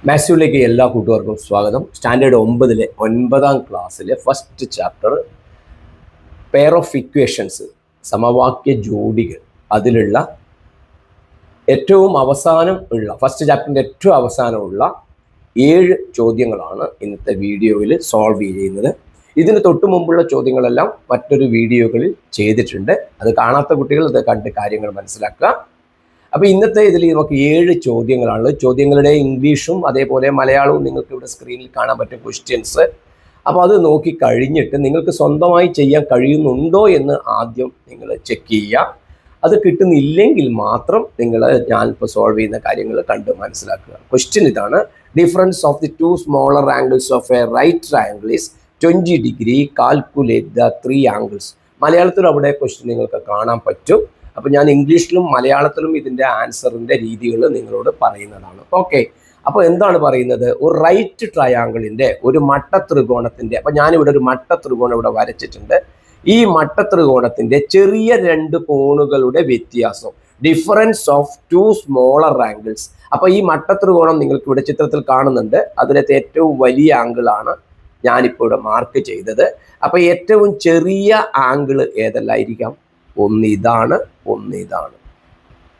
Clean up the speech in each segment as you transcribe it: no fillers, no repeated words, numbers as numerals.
മാത്സിലേക്ക് എല്ലാ കൂട്ടുകാർക്കും സ്വാഗതം. സ്റ്റാൻഡേർഡ് 9 9ാം ക്ലാസ്സിലെ first chapter pair of equations, സമവാക്യ ജോഡികൾ, അതിലുള്ള ഏറ്റവും അവസാനം ഉള്ള ഫസ്റ്റ് ചാപ്റ്ററിൻ്റെ ഏറ്റവും അവസാനമുള്ള 7 ചോദ്യങ്ങളാണ് ഇന്നത്തെ വീഡിയോയിൽ സോൾവ് ചെയ്യുന്നത്. ഇതിന് തൊട്ട് മുമ്പുള്ള ചോദ്യങ്ങളെല്ലാം മറ്റൊരു വീഡിയോകളിൽ ചെയ്തിട്ടുണ്ട്. അത് കാണാത്ത കുട്ടികൾ അത് കണ്ട് കാര്യങ്ങൾ മനസ്സിലാക്കുക. അപ്പോൾ ഇന്നത്തെ ഇതിൽ നമുക്ക് 7 ചോദ്യങ്ങളാണ്. ചോദ്യങ്ങളുടെ ഇംഗ്ലീഷും അതേപോലെ മലയാളവും നിങ്ങൾക്ക് ഇവിടെ സ്ക്രീനിൽ കാണാൻ പറ്റും ക്വസ്റ്റ്യൻസ്. അപ്പോൾ അത് നോക്കി കഴിഞ്ഞിട്ട് നിങ്ങൾക്ക് സ്വന്തമായി ചെയ്യാൻ കഴിയുന്നുണ്ടോ എന്ന് ആദ്യം നിങ്ങൾ ചെക്ക് ചെയ്യുക. അത് കിട്ടുന്നില്ലെങ്കിൽ മാത്രം നിങ്ങൾ ഞാനിപ്പോൾ സോൾവ് ചെയ്യുന്ന കാര്യങ്ങൾ കണ്ട് മനസ്സിലാക്കുക. ക്വസ്റ്റ്യൻ ഇതാണ്: difference of the 2 smaller angles of a right triangle is 20 degree. Calculate the 3 angles. മലയാളത്തിൽ അവിടെ ക്വസ്റ്റ്യൻ നിങ്ങൾക്ക് കാണാൻ പറ്റും. അപ്പോൾ ഞാൻ ഇംഗ്ലീഷിലും മലയാളത്തിലും ഇതിൻ്റെ ആൻസറിൻ്റെ രീതികൾ നിങ്ങളോട് പറയുന്നതാണ്. ഓക്കെ, അപ്പോൾ എന്താണ് പറയുന്നത്? ഒരു റൈറ്റ് ട്രയാങ്കിളിൻ്റെ ഒരു മട്ടത്രികോണത്തിൻ്റെ, അപ്പോൾ ഞാനിവിടെ ഒരു മട്ടത്രികോണം ഇവിടെ വരച്ചിട്ടുണ്ട്. ഈ മട്ടത്രികോണത്തിൻ്റെ ചെറിയ 2 കോണുകളുടെ വ്യത്യാസം, ഡിഫറൻസ് ഓഫ് 2 സ്മോളർ ആംഗിൾസ്. അപ്പോൾ ഈ മട്ടത്രികോണം നിങ്ങൾക്ക് ഇവിടെ ചിത്രത്തിൽ കാണുന്നുണ്ട്. അതിലത്തെ ഏറ്റവും വലിയ ആംഗിളാണ് ഞാനിപ്പോൾ ഇവിടെ മാർക്ക് ചെയ്തത്. അപ്പോൾ ഏറ്റവും ചെറിയ ആംഗിൾ ഏതെല്ലായിരിക്കാം? ഒന്ന് ഇതാണ്, ഒന്ന് ഇതാണ്.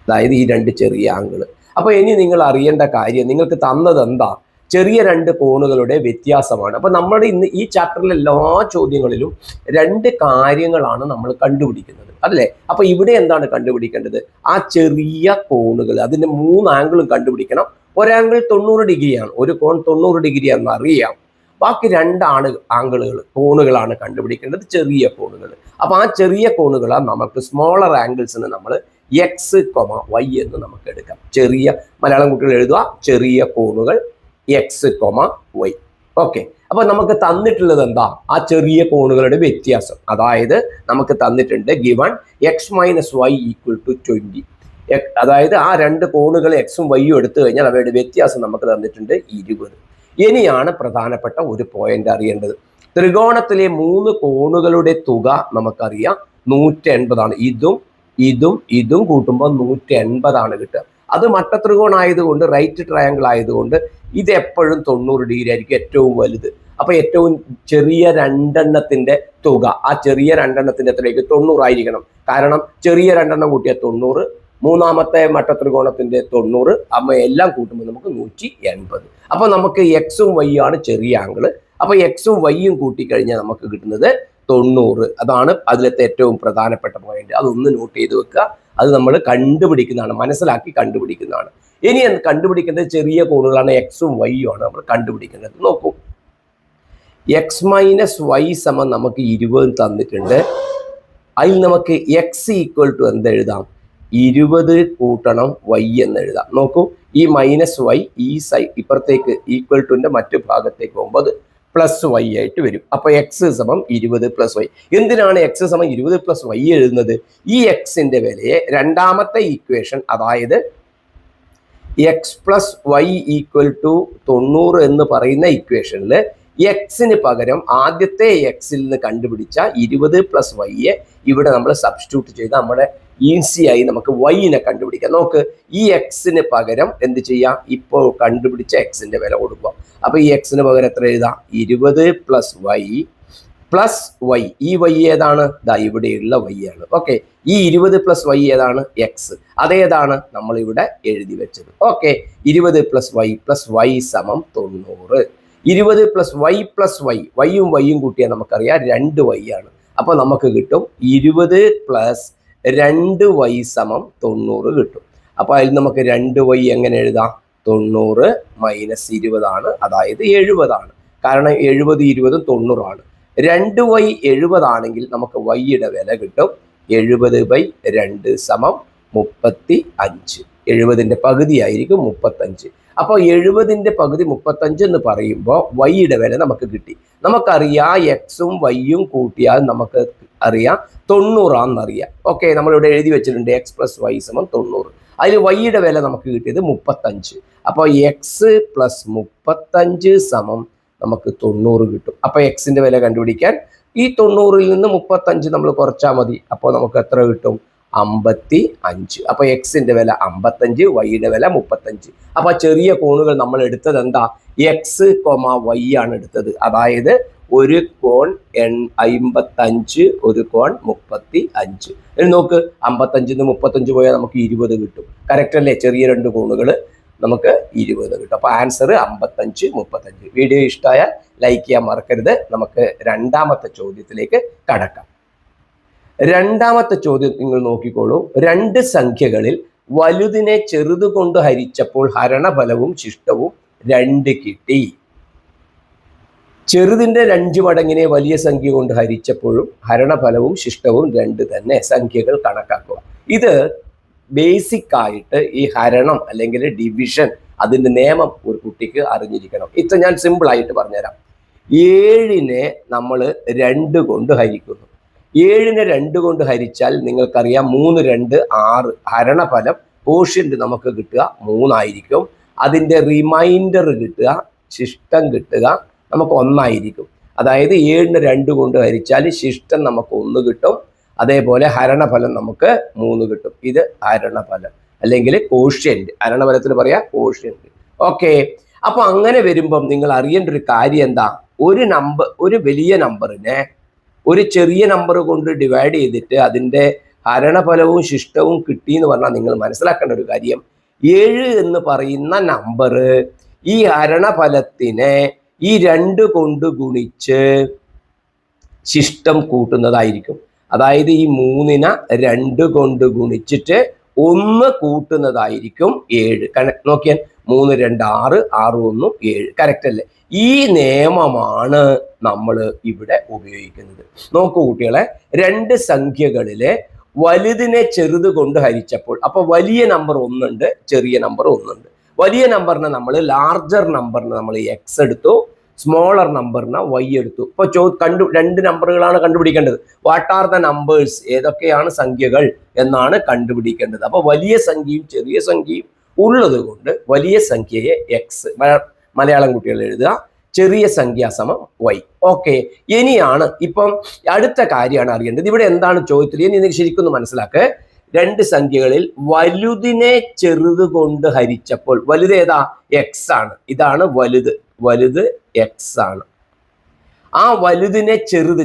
അതായത് ഈ 2 ചെറിയ ആംഗിള്. അപ്പോൾ ഇനി നിങ്ങൾ അറിയേണ്ട കാര്യം, നിങ്ങൾക്ക് തന്നത് എന്താ? ചെറിയ 2 കോണുകളുടെ വ്യത്യാസമാണ്. അപ്പോൾ നമ്മുടെ ഇന്ന് ഈ ചാപ്റ്ററിലെ എല്ലാ ചോദ്യങ്ങളിലും 2 കാര്യങ്ങളാണ് നമ്മൾ കണ്ടുപിടിക്കുന്നത്, അല്ലേ? അപ്പോൾ ഇവിടെ എന്താണ് കണ്ടുപിടിക്കേണ്ടത്? ആ ചെറിയ കോണുകൾ, അതിൻ്റെ 3 ആംഗിളും കണ്ടുപിടിക്കണം. ഒരു ആംഗിൾ 90 ഡിഗ്രിയാണ്, ഒരു കോൺ 90 ഡിഗ്രിയാണെന്ന് അറിയാം. ബാക്കി 2 കോണുകളാണ് കണ്ടുപിടിക്കേണ്ടത്, ചെറിയ കോണുകൾ. അപ്പോൾ ആ ചെറിയ കോണുകളാണ് നമുക്ക് സ്മോളർ ആംഗിൾസിന് നമ്മൾ എക്സ്, വൈ എന്ന് നമുക്ക് എടുക്കാം. ചെറിയ മലയാളം കുട്ടികൾ എഴുതുക, ചെറിയ കോണുകൾ എക്സ്, വൈ. ഓക്കെ, അപ്പോൾ നമുക്ക് തന്നിട്ടുള്ളത് എന്താ? ആ ചെറിയ കോണുകളുടെ വ്യത്യാസം. അതായത് നമുക്ക് തന്നിട്ടുണ്ട് given x minus y equal to 20. അതായത് ആ 2 കോണുകൾ എക്സും വൈയും എടുത്തു കഴിഞ്ഞാൽ അവയുടെ വ്യത്യാസം നമുക്ക് തന്നിട്ടുണ്ട് 20. ഇനിയാണ് പ്രധാനപ്പെട്ട ഒരു പോയിന്റ് അറിയേണ്ടത്. ത്രികോണത്തിലെ 3 കോണുകളുടെ തുക നമുക്കറിയാം 180 ആണ്. ഇതും കൂട്ടുമ്പോൾ 180 ആണ് കിട്ടുക. അത് മട്ടത്രികോണം ആയതുകൊണ്ട്, റൈറ്റ് ട്രയാങ്കിൾ ആയതുകൊണ്ട് ഇത് എപ്പോഴും 90 ഡിഗ്രി ആയിരിക്കും, ഏറ്റവും വലുത്. അപ്പൊ ഏറ്റവും ചെറിയ 2 തുക, ആ ചെറിയ 2 എത്രയ്ക്ക്? 90 ആയിരിക്കണം. കാരണം ചെറിയ 2 കൂട്ടിയാൽ 90, മൂന്നാമത്തെ മട്ടത്രികോണത്തിന്റെ 90, അമ്മ എല്ലാം കൂട്ടുമ്പോൾ നമുക്ക് 180. അപ്പൊ നമുക്ക് എക്സും വൈ ആണ് ചെറിയ ആംഗിള്. അപ്പൊ എക്സും വൈയും കൂട്ടിക്കഴിഞ്ഞാൽ നമുക്ക് കിട്ടുന്നത് 90. അതാണ് അതിലത്തെ ഏറ്റവും പ്രധാനപ്പെട്ട പോയിന്റ്. അതൊന്ന് നോട്ട് ചെയ്ത് വെക്കുക. അത് നമ്മൾ കണ്ടുപിടിക്കുന്നതാണ്, മനസ്സിലാക്കി കണ്ടുപിടിക്കുന്നതാണ്. ഇനി കണ്ടുപിടിക്കേണ്ടത് ചെറിയ കോണുകളാണ്, എക്സും വൈയും ആണ് നമ്മൾ കണ്ടുപിടിക്കേണ്ടത്. നോക്കൂ, എക്സ് മൈനസ് വൈ സമം നമുക്ക് 20 തന്നിട്ടുണ്ട്. അതിൽ നമുക്ക് എക്സ് ഈക്വൽ ടു എന്തെഴുതാം? 20 കൂട്ടണം വൈ എന്ന് എഴുതാം. നോക്കൂ, ഈ മൈനസ് വൈ ഈ ഇപ്പുറത്തേക്ക് ഈക്വൽ ടുന്റെ മറ്റു ഭാഗത്തേക്ക് പോകുമ്പോൾ പ്ലസ് വൈ ആയിട്ട് വരും. അപ്പൊ എക്സ് സമം 20 പ്ലസ് വൈ. എന്തിനാണ് എക്സ് സമം 20 പ്ലസ് വൈ എഴുതുന്നത്? ഈ എക്സിന്റെ വിലയെ രണ്ടാമത്തെ ഈക്വേഷൻ, അതായത് x plus y equal to 90 എന്ന് പറയുന്ന ഇക്വേഷനിൽ എക്സിന് പകരം ആദ്യത്തെ എക്സിൽ നിന്ന് കണ്ടുപിടിച്ച 20 പ്ലസ് വൈയെ ഇവിടെ നമ്മൾ സബ്സ്റ്റിറ്റ്യൂട്ട് ചെയ്ത് നമ്മുടെ ഈസിയായി നമുക്ക് വൈനെ കണ്ടുപിടിക്കാം. നോക്ക്, ഈ എക്സിന് പകരം എന്ത് ചെയ്യാം? ഇപ്പോൾ കണ്ടുപിടിച്ച എക്സിന്റെ വില കൊടുക്കുക. അപ്പൊ ഈ എക്സിന് പകരം എത്ര എഴുതാം? 20 പ്ലസ് വൈ പ്ലസ് വൈ. ഈ വൈ ഏതാണ്? ദാ ഇവിടെയുള്ള വൈ ആണ്. ഓക്കെ, ഈ 20 പ്ലസ് വൈ ഏതാണ്? എക്സ്. അതേതാണ് നമ്മൾ ഇവിടെ എഴുതി വെച്ചത്. ഓക്കെ, 20 പ്ലസ് വൈ സമം 90. 20 പ്ലസ് വൈ, വൈയും വൈയും കൂട്ടിയാൽ നമുക്കറിയാം 2 വൈ ആണ്. അപ്പൊ നമുക്ക് കിട്ടും 20 പ്ലസ് 2 വൈ സമം 90 കിട്ടും. അപ്പൊ അതിൽ നമുക്ക് 2 വൈ എങ്ങനെ എഴുതാം? 90 മൈനസ് 20 ആണ്, അതായത് 70 ആണ്. കാരണം 70 20 90 ആണ്. 2 വൈ 70 ആണെങ്കിൽ നമുക്ക് വൈയുടെ വില കിട്ടും 70/2 സമം 35. 70ന്റെ പകുതി ആയിരിക്കും 35. അപ്പോൾ 70ന്റെ പകുതി 35 എന്ന് പറയുമ്പോൾ വൈയുടെ വില നമുക്ക് കിട്ടി. നമുക്കറിയാം എക്സും വൈയും കൂട്ടിയാൽ നമുക്ക് അറിയാം 90 ആണെന്നറിയാം. ഓക്കെ, നമ്മളിവിടെ എഴുതി വെച്ചിട്ടുണ്ട് എക്സ് പ്ലസ് വൈ സമം 90. അതിൽ വൈയുടെ വില നമുക്ക് കിട്ടിയത് 35. അപ്പോൾ എക്സ് പ്ലസ് 35 സമം നമുക്ക് 90 കിട്ടും. അപ്പോൾ എക്സിന്റെ വില കണ്ടുപിടിക്കാൻ ഈ 90ൽ നിന്ന് 35 നമ്മൾ കുറച്ചാൽ മതി. അപ്പോൾ നമുക്ക് എത്ര കിട്ടും? 55. അപ്പൊ എക്സിന്റെ വില 55, വൈയുടെ വില 35. അപ്പൊ ചെറിയ കോണുകൾ നമ്മൾ എടുത്തത് എന്താ? എക്സ്, വൈ ആണ് എടുത്തത്. അതായത് ഒരു കോൺ 55, ഒരു കോൺ 35. ഇനി നോക്ക്, 55 35 പോയാൽ നമുക്ക് 20 കിട്ടും. കറക്റ്റ് അല്ലേ? ചെറിയ രണ്ട് കോണുകൾ നമുക്ക് 20 കിട്ടും. അപ്പൊ ആൻസർ 55 35. വീഡിയോ ഇഷ്ടമായാൽ ലൈക്ക് ചെയ്യാൻ മറക്കരുത്. നമുക്ക് രണ്ടാമത്തെ ചോദ്യത്തിലേക്ക് കടക്കാം. രണ്ടാമത്തെ ചോദ്യം നിങ്ങൾ നോക്കിക്കോളൂ. രണ്ട് സംഖ്യകളിൽ വലുതിനെ ചെറുത് കൊണ്ട് ഹരിച്ചപ്പോൾ ഹരണഫലവും ശിഷ്ടവും 2 കിട്ടി. ചെറുതിന്റെ 5 മടങ്ങിനെ വലിയ സംഖ്യ കൊണ്ട് ഹരിച്ചപ്പോഴും ഹരണഫലവും ശിഷ്ടവും 2 തന്നെ. സംഖ്യകൾ കണക്കാക്കുക. ഇത് ബേസിക് ആയിട്ട് ഈ ഹരണം അല്ലെങ്കിൽ ഡിവിഷൻ അതിന്റെ നിയമം ഒരു കുട്ടിക്ക് അറിഞ്ഞിരിക്കണം. ഇത് ഞാൻ സിമ്പിൾ ആയിട്ട് പറഞ്ഞുതരാം. 7നെ നമ്മൾ 2 കൊണ്ട് ഹരിക്കുന്നു. 7നെ 2 കൊണ്ട് ഹരിച്ചാൽ നിങ്ങൾക്കറിയാം 3 2 6. ഹരണഫലം കോഷ്യന്റ് നമുക്ക് കിട്ടുക 3 ആയിരിക്കും. അതിന്റെ റിമൈൻഡർ കിട്ടുക, ശിഷ്ടം കിട്ടുക നമുക്ക് 1 ആയിരിക്കും. അതായത് 7നെ 2 കൊണ്ട് ഹരിച്ചാൽ ശിഷ്ടം നമുക്ക് 1 കിട്ടും. അതേപോലെ ഹരണഫലം നമുക്ക് 3 കിട്ടും. ഇത് ഹരണഫലം അല്ലെങ്കിൽ കോഷ്യന്റ്. ഹരണഫലത്തിൽ പറയാ കോഷ്യന്റ്. ഓക്കെ. അപ്പൊ അങ്ങനെ വരുമ്പം നിങ്ങൾ അറിയേണ്ട ഒരു കാര്യം എന്താ? ഒരു വലിയ നമ്പറിനെ ഒരു ചെറിയ നമ്പർ കൊണ്ട് ഡിവൈഡ് ചെയ്തിട്ട് അതിന്റെ ഹരണഫലവും ശിഷ്ടവും കിട്ടി എന്ന് പറഞ്ഞാൽ നിങ്ങൾ മനസ്സിലാക്കേണ്ട ഒരു കാര്യം, 7 എന്ന് പറയുന്ന നമ്പർ ഈ ഹരണഫലത്തിനെ ഈ 2 കൊണ്ട് ഗുണിച്ച് ശിഷ്ടം കൂട്ടുന്നതായിരിക്കും. അതായത് ഈ 3നെ 2 കൊണ്ട് ഗുണിച്ചിട്ട് 1 കൂട്ടുന്നതായിരിക്കും 7. നോക്കിയാൽ 3 2 6, 6 1 7. കറക്റ്റ് അല്ലേ? ഈ നിയമമാണ് നമ്മൾ ഇവിടെ ഉപയോഗിക്കുന്നത്. നോക്കൂ കുട്ടികളെ, രണ്ട് സംഖ്യകളിലെ വലുതിനെ ചെറുത് കൊണ്ട് ഹരിച്ചപ്പോൾ, അപ്പൊ വലിയ നമ്പർ 1 ഉണ്ട്, ചെറിയ നമ്പർ 1 ഉണ്ട്. വലിയ നമ്പറിനെ നമ്മൾ ലാർജർ നമ്പറിന് നമ്മൾ എക്സ് എടുത്തു, സ്മോളർ നമ്പറിന് വൈ എടുത്തു. ഇപ്പൊ രണ്ട് നമ്പറുകളാണ് കണ്ടുപിടിക്കേണ്ടത്. What are the numbers? ഏതൊക്കെയാണ് സംഖ്യകൾ എന്നാണ് കണ്ടുപിടിക്കേണ്ടത്. അപ്പൊ വലിയ സംഖ്യയും ചെറിയ സംഖ്യയും ഉള്ളത് കൊണ്ട് വലിയ സംഖ്യയെ എക്സ്, മലയാളം കുട്ടികൾ എഴുതുക, ചെറിയ സംഖ്യ സമം വൈ. ഓക്കെ. ഇനിയാണ് ഇപ്പം അടുത്ത കാര്യമാണ് അറിയേണ്ടത്. ഇവിടെ എന്താണ് ചോദ്യത്തിൽ? ഇനി നിങ്ങൾക്ക് ശരിക്കും മനസ്സിലാക്ക്. രണ്ട് സംഖ്യകളിൽ വലുതിനെ ചെറുത് കൊണ്ട് ഹരിച്ചപ്പോൾ, വലുത് ഏതാ? എക്സ് ആണ്. ഇതാണ് വലുത് എക്സ് ആണ്. ആ വലുതിനെ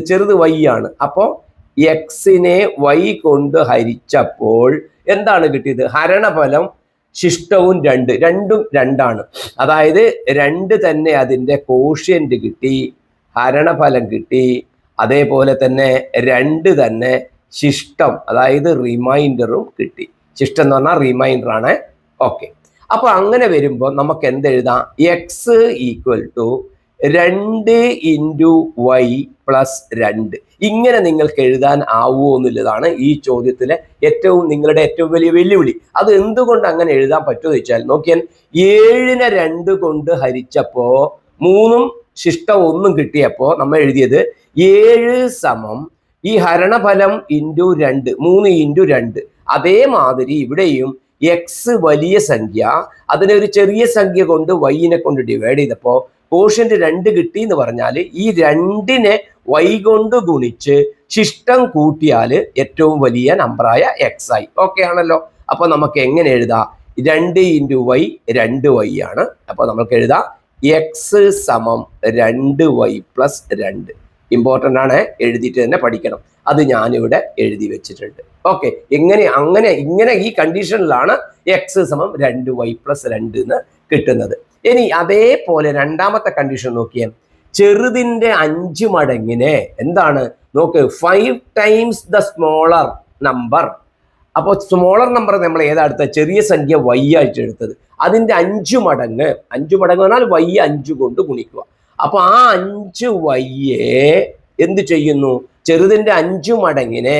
ചെറുത് വൈ ആണ്. അപ്പോ എക്സിനെ വൈ കൊണ്ട് ഹരിച്ചപ്പോൾ എന്താണ് കിട്ടിയത്? ഹരണഫലം ശിഷ്ടവും 2, രണ്ടും 2 ആണ്. അതായത് 2 തന്നെ അതിന്റെ കോഷ്യന്റ് കിട്ടി, ഹരണഫലം കിട്ടി. അതേപോലെ തന്നെ 2 തന്നെ ശിഷ്ടം, അതായത് റിമൈൻഡറും കിട്ടി. ശിഷ്ടം എന്ന് പറഞ്ഞാൽ റിമൈൻഡർ ആണ്. ഓക്കെ. അപ്പൊ അങ്ങനെ വരുമ്പോൾ നമുക്ക് എന്തെഴുതാം? X equal to 2 into y plus 2. ഇങ്ങനെ നിങ്ങൾക്ക് എഴുതാൻ ആവുമോ എന്നുള്ളതാണ് ഈ ചോദ്യത്തിലെ നിങ്ങളുടെ ഏറ്റവും വലിയ വെല്ലുവിളി. അത് എന്തുകൊണ്ട് അങ്ങനെ എഴുതാൻ പറ്റുമെന്ന് വെച്ചാൽ, നോക്കിയാൽ 7നെ 2 കൊണ്ട് ഹരിച്ചപ്പോ 3ഉം ശിഷ്ടം 1 കിട്ടിയപ്പോ നമ്മൾ എഴുതിയത് 7 സമം ഈ ഹരണഫലം ഇൻറ്റു 2, 3 ഇൻറ്റു 2. അതേമാതിരി ഇവിടെയും എക്സ് വലിയ സംഖ്യ, അതിനെ ഒരു ചെറിയ സംഖ്യ കൊണ്ട് വൈനെ കൊണ്ട് ഡിവൈഡ് ചെയ്തപ്പോ കോഷ്യന്റ് 2 കിട്ടി എന്ന് പറഞ്ഞാൽ ഈ 2നെ വൈ കൊണ്ട് ഗുണിച്ച് ശിഷ്ടം കൂട്ടിയാൽ ഏറ്റവും വലിയ നമ്പറായ എക്സ് ആയി. ഓക്കെ ആണല്ലോ? അപ്പൊ നമുക്ക് എങ്ങനെ എഴുതാം? 2 ഇൻറ്റു വൈ 2y ആണ്. അപ്പൊ നമുക്ക് എഴുതാം എക്സ് സമം 2y പ്ലസ് 2. ഇമ്പോർട്ടൻ്റ് ആണ്, എഴുതിയിട്ട് തന്നെ പഠിക്കണം. അത് ഞാനിവിടെ എഴുതി വെച്ചിട്ടുണ്ട്. ഓക്കെ. ഇങ്ങനെ ഈ കണ്ടീഷനിലാണ് എക്സ് സമം 2y പ്ലസ് 2 എന്ന് കിട്ടുന്നത്. ഇനി അതേപോലെ രണ്ടാമത്തെ കണ്ടീഷൻ നോക്കിയാൽ, ചെറുതിന്റെ 5 മടങ്ങിനെ എന്താണ്? നോക്ക്, 5 ടൈംസ് ദ സ്മോളർ നമ്പർ. അപ്പോൾ സ്മോളർ നമ്പർ നമ്മൾ ഏതാ എടുത്തത്? ചെറിയ സംഖ്യ വൈ ആയിട്ട് എടുത്തത്. അതിന്റെ 5 മടങ്ങ് പറഞ്ഞാൽ വൈ 5 കൊണ്ട് ഗുണിക്കുക. അപ്പൊ ആ 5y എന്ത് ചെയ്യുന്നു? ചെറുതിന്റെ 5 മടങ്ങിനെ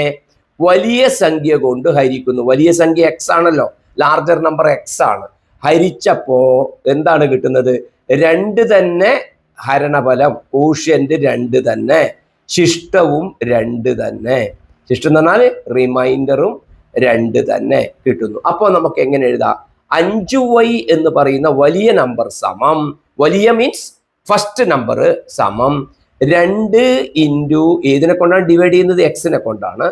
വലിയ സംഖ്യ കൊണ്ട് ഹരിക്കുന്നു. വലിയ സംഖ്യ എക്സ് ആണല്ലോ, ലാർജർ നമ്പർ എക്സ് ആണ്. ഹരിച്ചപ്പോ എന്താണ് കിട്ടുന്നത്? 2 തന്നെ ഹരണഫലം, കോഷ്യന്റ് 2 തന്നെ, ശിഷ്ടവും 2 തന്നെ. ശിഷ്ടം എന്ന് പറഞ്ഞാൽ റിമൈൻഡറും 2 തന്നെ കിട്ടുന്നു. അപ്പൊ നമുക്ക് എങ്ങനെ എഴുതാം? 5y എന്ന് പറയുന്ന വലിയ നമ്പർ സമം, വലിയ മീൻസ് ഫസ്റ്റ് നമ്പർ സമം 2 ഇൻറ്റു ഏതിനെ കൊണ്ടാണ് ഡിവൈഡ് ചെയ്യുന്നത്? എക്സിനെ കൊണ്ടാണ്.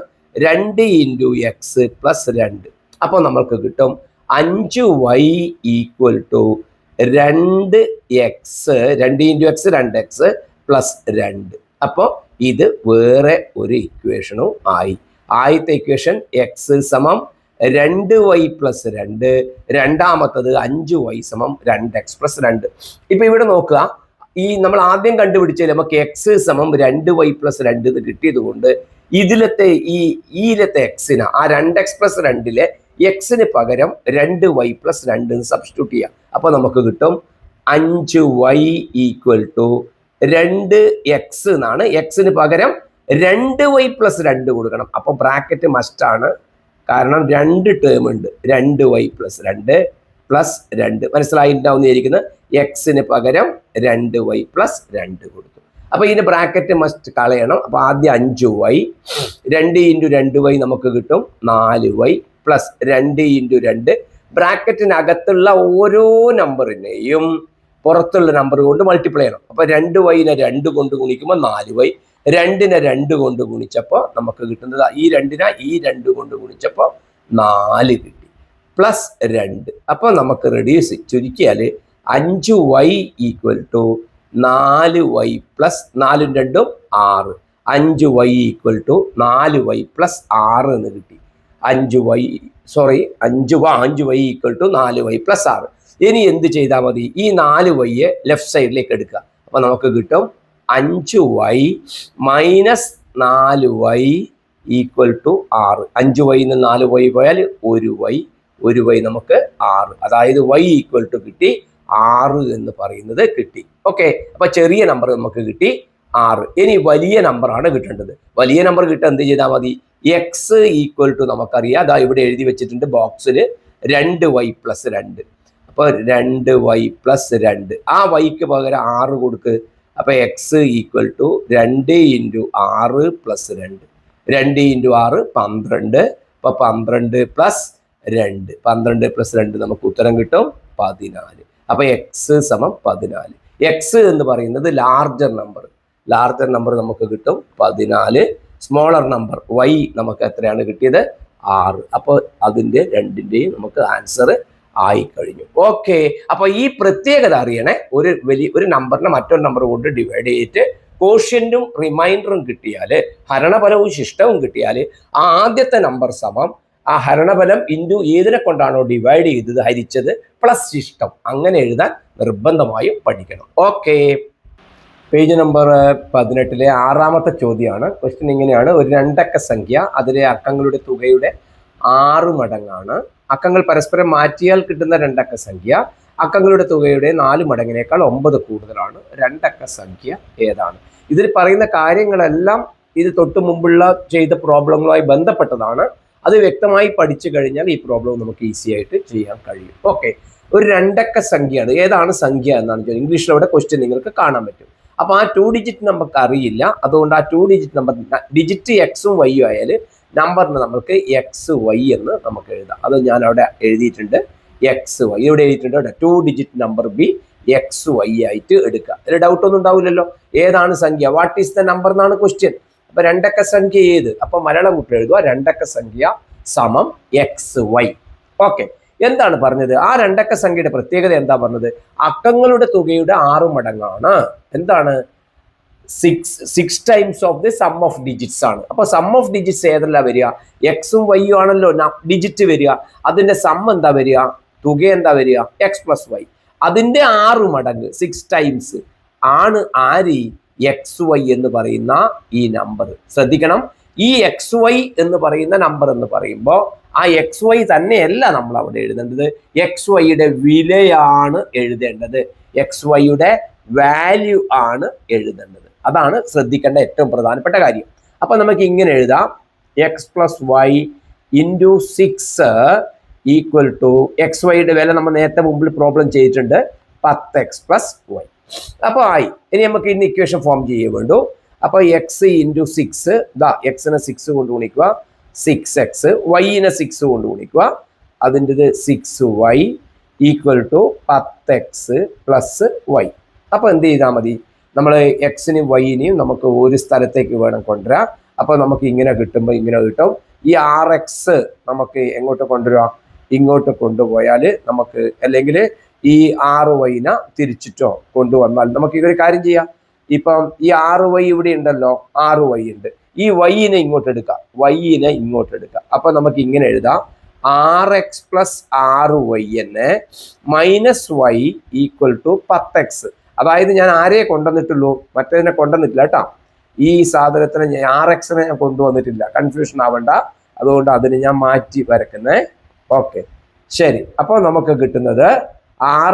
2 ഇൻറ്റു എക്സ് പ്ലസ് 2. അപ്പോൾ നമ്മൾക്ക് കിട്ടും 5y equal to 2x, 2 into x 2x plus 2. അപ്പോൾ ഇത് വേറെ ഒരു ഇക്വേഷനും ആയി. ആദ്യത്തെ ഇക്വേഷൻ എക്സ് സമം 2y പ്ലസ് 2, രണ്ടാമത്തത് 5y സമം 2x പ്ലസ് 2. ഇപ്പൊ ഇവിടെ നോക്കുക, ഈ നമ്മൾ ആദ്യം കണ്ടുപിടിച്ചതിൽ നമുക്ക് എക്സ് സമം 2y പ്ലസ് 2 എന്ന് കിട്ടിയത് കൊണ്ട് ഇതിലത്തെ ഈയിലത്തെ എക്സിന് ആ 2x പ്ലസ് 2 എക്സിന് പകരം 2y പ്ലസ് 2 എന്ന് സബ്സ്റ്റിറ്റ്യൂട്ട് ചെയ്യാം. അപ്പൊ നമുക്ക് കിട്ടും 5y ഈക്വൽ ടു 2x എന്നാണ്. എക്സിന് പകരം 2y പ്ലസ് 2 കൊടുക്കണം. അപ്പൊ ബ്രാക്കറ്റ് മസ്റ്റ് ആണ്, കാരണം 2 ടേം ഉണ്ട്. 2y plus 2 plus 2 മനസ്സിലായിട്ടുണ്ടാവുന്നതായിരിക്കുന്നത്. എക്സിന് പകരം 2y പ്ലസ് 2 കൊടുത്തു. അപ്പൊ ഇതിന് ബ്രാക്കറ്റ് മസ്റ്റ് കളയണം. അപ്പൊ ആദ്യം 5y, 2 ഇൻറ്റു 2y നമുക്ക് കിട്ടും 4y പ്ലസ് 2 ഇൻറ്റു 2. ബ്രാക്കറ്റിനകത്തുള്ള ഓരോ നമ്പറിനെയും പുറത്തുള്ള നമ്പർ കൊണ്ട് മൾട്ടിപ്ലൈ ചെയ്യണം. അപ്പൊ 2y-നെ 2 കൊണ്ട് ഗുണിക്കുമ്പോൾ 4y, 2-നെ 2 കൊണ്ട് ഗുണിച്ചപ്പോൾ നമുക്ക് കിട്ടുന്നത് ഈ 2-നെ ഈ 2 കൊണ്ട് ഗുണിച്ചപ്പോൾ 4 കിട്ടി പ്ലസ് 2. അപ്പൊ നമുക്ക് റെഡ്യൂസ് ചുരുക്കിയാൽ 5y equal to 4y plus 4 2 6. 5y equal to 4y plus 6 എന്ന് കിട്ടി. 5y equal to 4y plus 6. ഇനി എന്ത് ചെയ്താൽ മതി? ഈ 4y ലെഫ്റ്റ് സൈഡിലേക്ക് എടുക്കുക. അപ്പൊ നമുക്ക് കിട്ടും 5y minus 4y equal to 6. 5y 4y പോയാൽ 1y നമുക്ക് 6. അതായത് y ഈക്വൽ ടു കിട്ടി 6 എന്ന് പറയുന്നത് കിട്ടി. ഓക്കെ, അപ്പൊ ചെറിയ നമ്പർ നമുക്ക് കിട്ടി 6. ഇനി വലിയ നമ്പറാണ് കിട്ടേണ്ടത്. വലിയ നമ്പർ കിട്ടാൻ എന്ത് ചെയ്താൽ മതി? എക്സ് ഈക്വൽ ടു നമുക്കറിയാം, അതാ ഇവിടെ എഴുതി വെച്ചിട്ടുണ്ട് ബോക്സിൽ, 2y പ്ലസ് 2. അപ്പൊ 2y പ്ലസ് 2, ആ വൈക്ക് പകരം 6 കൊടുക്ക്. അപ്പൊ x equal to 2 into 6 plus 2. 2 into 6 12. അപ്പൊ 12 പ്ലസ് 2, 12 പ്ലസ് 2 നമുക്ക് ഉത്തരം കിട്ടും 14. അപ്പൊ എക്സ് സമം 14. എക്സ് എന്ന് പറയുന്നത് ലാർജർ നമ്പർ നമുക്ക് കിട്ടും 14. സ്മോളർ നമ്പർ y നമുക്ക് എത്രയാണ് കിട്ടിയത്? 6. അപ്പോൾ അതിൻ്റെ രണ്ടിൻ്റെയും നമുക്ക് ആൻസർ ആയി കഴിഞ്ഞു. ഓക്കെ, അപ്പൊ ഈ പ്രത്യേകത അറിയണേ. ഒരു നമ്പറിനെ മറ്റൊരു നമ്പർ കൊണ്ട് ഡിവൈഡ് ചെയ്തിട്ട് കോഷ്യന്റും റിമൈൻഡറും കിട്ടിയാൽ, ഹരണഫലവും ശിഷ്ടവും കിട്ടിയാൽ ആദ്യത്തെ നമ്പർ സമം ആ ഹരണഫലം ഇൻറ്റു ഏതിനെ കൊണ്ടാണോ ഡിവൈഡ് ചെയ്തത് ഹരിച്ചത് പ്ലസ് ശിഷ്ടം, അങ്ങനെ എഴുതാൻ നിർബന്ധമായും പഠിക്കണം. ഓക്കെ, പേജ് നമ്പർ 18 6ാമത്തെ ചോദ്യമാണ്. ക്വസ്റ്റ്യൻ ഇങ്ങനെയാണ്: ഒരു 2 അക്ക സംഖ്യ, അതിലെ അക്കങ്ങളുടെ തുകയുടെ 6 മടങ്ങാണ്. അക്കങ്ങൾ പരസ്പരം മാറ്റിയാൽ കിട്ടുന്ന 2 അക്ക സംഖ്യ അക്കങ്ങളുടെ തുകയുടെ 4 മടങ്ങിനേക്കാൾ 9 കൂടുതലാണ്. 2 അക്ക സംഖ്യ ഏതാണ്? ഇതിൽ പറയുന്ന കാര്യങ്ങളെല്ലാം ഇത് തൊട്ട് മുമ്പുള്ള ചെയ്ത പ്രോബ്ലങ്ങളുമായി ബന്ധപ്പെട്ടതാണ്. അത് വ്യക്തമായി പഠിച്ചു കഴിഞ്ഞാൽ ഈ പ്രോബ്ലം നമുക്ക് ഈസി ആയിട്ട് ചെയ്യാൻ കഴിയും. ഓക്കെ, ഒരു 2 അക്ക സംഖ്യയാണ്. ഏതാണ് സംഖ്യ എന്നാണ് ചോദിച്ചത്. ഇംഗ്ലീഷിലൂടെ ക്വസ്റ്റ്യൻ നിങ്ങൾക്ക് കാണാൻ പറ്റും. അപ്പൊ ആ 2 ഡിജിറ്റ് നമുക്ക് അറിയില്ല. അതുകൊണ്ട് ആ 2 ഡിജിറ്റ് നമ്പർ, ഡിജിറ്റ് എക്സും വൈയും ആയാൽ നമ്പറിന് നമുക്ക് XY എന്ന് നമുക്ക് എഴുതാം. അത് ഞാൻ അവിടെ എഴുതിയിട്ടുണ്ട്, XY ഇവിടെ എഴുതിയിട്ടുണ്ട്. 2 ഡിജിറ്റ് നമ്പർ ബി XY ആയിട്ട് എടുക്കുക. അതിൽ ഡൗട്ട് ഒന്നും ഉണ്ടാവില്ലല്ലോ. ഏതാണ് സംഖ്യ? വാട്ട് ഈസ് ദ നമ്പർ എന്നാണ് ക്വസ്റ്റ്യൻ. അപ്പൊ 2 അക്ക സംഖ്യ ഏത്? അപ്പൊ മലയാളം കൂട്ടി എഴുതുക. 2 അക്ക സംഖ്യ സമം XY. ഓക്കെ, എന്താണ് പറഞ്ഞത്? ആ 2 അക്ക സംഖ്യയുടെ പ്രത്യേകത എന്താ പറഞ്ഞത്? അക്കങ്ങളുടെ തുകയുടെ 6 മടങ്ങാണ്. എന്താണ്? 6 times of the sum of digits ആണ്. അപ്പൊ സം ഓഫ് ഡിജിറ്റ്സ് ഏതല്ല വരിക? എക്സും വൈയും ആണല്ലോ ഡിജിറ്റ് വരിക. അതിന്റെ സം എന്താ വരിക? തുക എന്താ വരിക? X plus y. അതിന്റെ 6 മടങ്ങ് 6 ടൈംസ് ആണ് ആര്? XY എന്ന് പറയുന്ന ഈ നമ്പർ. ശ്രദ്ധിക്കണം, ഈ XY എന്ന് പറയുന്ന നമ്പർ എന്ന് പറയുമ്പോൾ ആ XY തന്നെയല്ല നമ്മൾ അവിടെ എഴുതേണ്ടത്, XYയുടെ വിലയാണ് എഴുതേണ്ടത്. XYയുടെ വാല്യൂ ആണ് എഴുതേണ്ടത്. അതാണ് ശ്രദ്ധിക്കേണ്ട ഏറ്റവും പ്രധാനപ്പെട്ട കാര്യം. അപ്പൊ നമുക്ക് ഇങ്ങനെ എഴുതാം: x plus y into 6 equal to XYയുടെ വില നമ്മൾ നേരത്തെ മുമ്പിൽ പ്രോബ്ലം ചെയ്തിട്ടുണ്ട്, 10x പ്ലസ് വൈ. അപ്പോൾ ആയി. ഇനി നമുക്ക് ഇന്ന് ഇക്വേഷൻ ഫോം ചെയ്യേ വേണ്ടു. അപ്പോൾ എക്സ് ഇൻറ്റു 6, ദാ എക്സിനെ 6 കൊണ്ട് ഗുണിക്കുക, 6x, വൈനെ 6 കൊണ്ട് ഗുണിക്കുക, അതിൻ്റെത് 6y equal to 10x plus y. അപ്പോൾ എന്ത് ചെയ്താൽ മതി? നമ്മൾ എക്സിനെയും വൈനെയും നമുക്ക് ഒരു സ്ഥലത്തേക്ക് വേണം കൊണ്ടുവരാം. അപ്പോൾ നമുക്ക് ഇങ്ങനെ കിട്ടുമ്പോൾ ഇങ്ങനെ കിട്ടും, ഈ RX നമുക്ക് എങ്ങോട്ട് കൊണ്ടുവരിക, ഇങ്ങോട്ട് കൊണ്ടുപോയാൽ നമുക്ക്, അല്ലെങ്കിൽ ഈ RYനെ തിരിച്ചിട്ടോ കൊണ്ടുവന്നാൽ നമുക്ക് ഒരു കാര്യം ചെയ്യാം. ഇപ്പം ഈ RY ഇവിടെ ഉണ്ടല്ലോ, RY ഉണ്ട്, ഈ വൈനെ ഇങ്ങോട്ട് എടുക്കാം, വൈനെ ഇങ്ങോട്ട് എടുക്കാം. അപ്പൊ നമുക്ക് ഇങ്ങനെ എഴുതാം, RX plus RY minus Y equal to 10x. അതായത് ഞാൻ ആരെയെ കൊണ്ടുവന്നിട്ടുള്ളൂ, മറ്റേതിനെ കൊണ്ടുവന്നിട്ടില്ല കേട്ടോ. ഈ സാധനത്തിന് RXനെ ഞാൻ കൊണ്ടുവന്നിട്ടില്ല, കൺഫ്യൂഷൻ ആവണ്ട. അതുകൊണ്ട് അതിന് ഞാൻ മാറ്റി വരക്കുന്നേ. ഓക്കെ, ശരി. അപ്പോൾ നമുക്ക് കിട്ടുന്നത്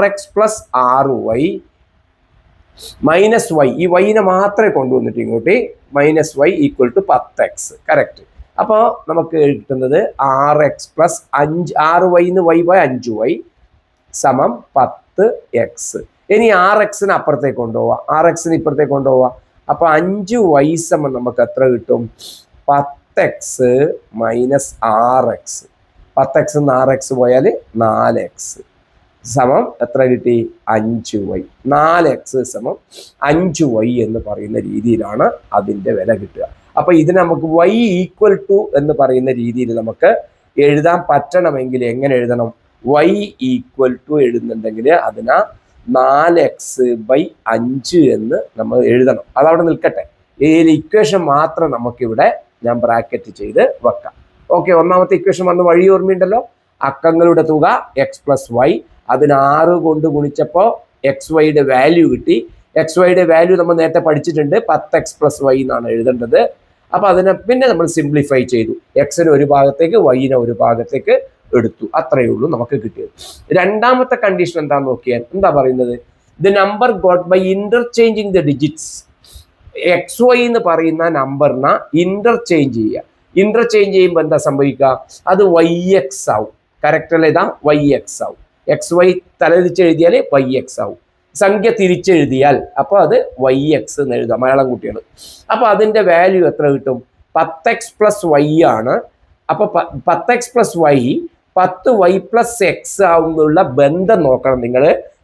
RX plus RY minus Y, ഈ വൈനെ മാത്രമേ കൊണ്ടുവന്നിട്ട് ഇങ്ങോട്ട്, minus Y equal to 10x. Correct. അപ്പോൾ നമുക്ക് കിട്ടുന്നത് RX plus 6y Y by 5y സമം 10x. ഇനി RXനെ അപ്പുറത്തേക്ക് കൊണ്ടുപോവാം, RXനെ ഇപ്പുറത്തേക്ക് കൊണ്ടുപോവാം. അപ്പൊ 5y സമം നമുക്ക് എത്ര കിട്ടും? 10x minus RX. 10x നിന്ന് RX പോയാൽ 4x സമം എത്ര കിട്ടി? 5y. 4x സമം 5y എന്ന് പറയുന്ന രീതിയിലാണ് അതിന്റെ വില കിട്ടുക. അപ്പൊ ഇതിന് നമുക്ക് y ഈക്വൽ ടു എന്ന് പറയുന്ന രീതിയിൽ നമുക്ക് എഴുതാൻ പറ്റണമെങ്കിൽ എങ്ങനെ എഴുതണം? y ഈക്വൽ ടു എഴുതുന്നുണ്ടെങ്കിൽ അതിനാ 4x ബൈ 5 എന്ന് നമ്മൾ എഴുതണം. അതവിടെ നിൽക്കട്ടെ. ഈ ഇക്വേഷൻ മാത്രം നമുക്കിവിടെ ഞാൻ ബ്രാക്കറ്റ് ചെയ്ത് വെക്കാം. ഓക്കെ, ഒന്നാമത്തെ ഇക്വേഷൻ വന്ന് വഴി ഓർമ്മയുണ്ടല്ലോ. അക്കങ്ങളുടെ തുക x പ്ലസ് വൈ, അതിന് 6 കൊണ്ട് ഗുണിച്ചപ്പോൾ XYയുടെ വാല്യൂ കിട്ടി. XYയുടെ വാല്യൂ നമ്മൾ നേരത്തെ പഠിച്ചിട്ടുണ്ട്, 10x പ്ലസ് വൈ എന്നാണ് എഴുതേണ്ടത്. അപ്പൊ അതിനെ പിന്നെ നമ്മൾ സിംപ്ലിഫൈ ചെയ്തു, എക്സിന് ഒരു ഭാഗത്തേക്ക് വൈനെ ഒരു ഭാഗത്തേക്ക് എടുത്തു. അത്രയേ ഉള്ളൂ നമുക്ക് കിട്ടിയത്. രണ്ടാമത്തെ കണ്ടീഷൻ എന്താന്ന് നോക്കിയാൽ എന്താ പറയുന്നത്? The number got by interchanging the digits. XY എന്ന് പറയുന്ന നമ്പറിനെ ഇന്റർചേഞ്ച് ചെയ്യുക. ഇന്റർചേഞ്ച് ചെയ്യുമ്പോൾ എന്താ സംഭവിക്കുക? അത് YX ആവും. കറക്റ്റ് അല്ലേ? ഇതാ YX ആവും. XY തലതിരിച്ചെഴുതിയാൽ YX ആവും. സംഖ്യ തിരിച്ചെഴുതിയാൽ അപ്പോൾ അത് YX എന്ന് എഴുതാം, മലയാളം കുട്ടികൾ. അപ്പൊ അതിന്റെ വാല്യൂ എത്ര കിട്ടും? 10x പ്ലസ് വൈ ആണ്. അപ്പൊ 10x plus y 10y plus x ആവുന്നുള്ള ബന്ധം നോക്കണം നിങ്ങൾ.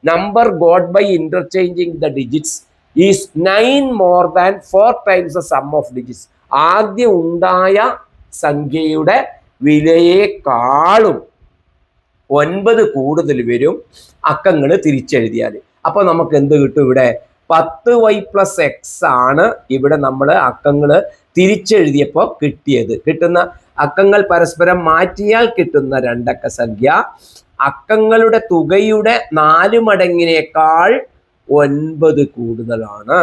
Number got by interchanging the digits is 9 more than 4 times the sum of digits. ആദ്യം ഉണ്ടായ സംഖ്യയുടെ വിലയേക്കാളും 9 കൂടുതൽ വരും അക്കങ്ങൾ തിരിച്ചെഴുതിയാൽ. അപ്പൊ നമുക്ക് എന്ത് കിട്ടും? ഇവിടെ 10y പ്ലസ് എക്സ് ആണ് ഇവിടെ നമ്മൾ അക്കങ്ങൾ തിരിച്ചെഴുതിയപ്പോൾ കിട്ടിയത്. കിട്ടുന്ന അക്കങ്ങൾ പരസ്പരം മാറ്റിയാൽ കിട്ടുന്ന രണ്ടക്ക സംഖ്യ അക്കങ്ങളുടെ തുകയുടെ 4 മടങ്ങിനേക്കാൾ 9 കൂടുതലാണ്.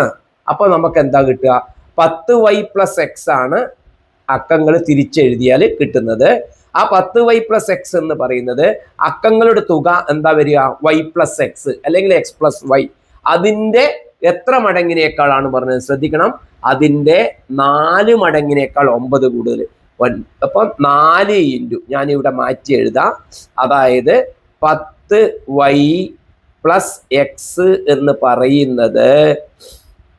അപ്പൊ നമുക്ക് എന്താ കിട്ടുക? 10y പ്ലസ് എക്സ് ആണ് അക്കങ്ങൾ തിരിച്ചെഴുതിയാൽ കിട്ടുന്നത്. ആ 10y പ്ലസ് എക്സ് എന്ന് പറയുന്നത് അക്കങ്ങളുടെ തുക എന്താ വരിക? y പ്ലസ് എക്സ് അല്ലെങ്കിൽ x പ്ലസ് വൈ. അതിൻ്റെ എത്ര മടങ്ങിനേക്കാളാണ് പറഞ്ഞത്? ശ്രദ്ധിക്കണം, അതിൻ്റെ 4 മടങ്ങിനേക്കാൾ 9 കൂടുതൽ. അപ്പം 4 ഇൻറ്റു ഞാനിവിടെ മാറ്റി എഴുതാം. അതായത് 10y പ്ലസ് എക്സ് എന്ന് പറയുന്നത്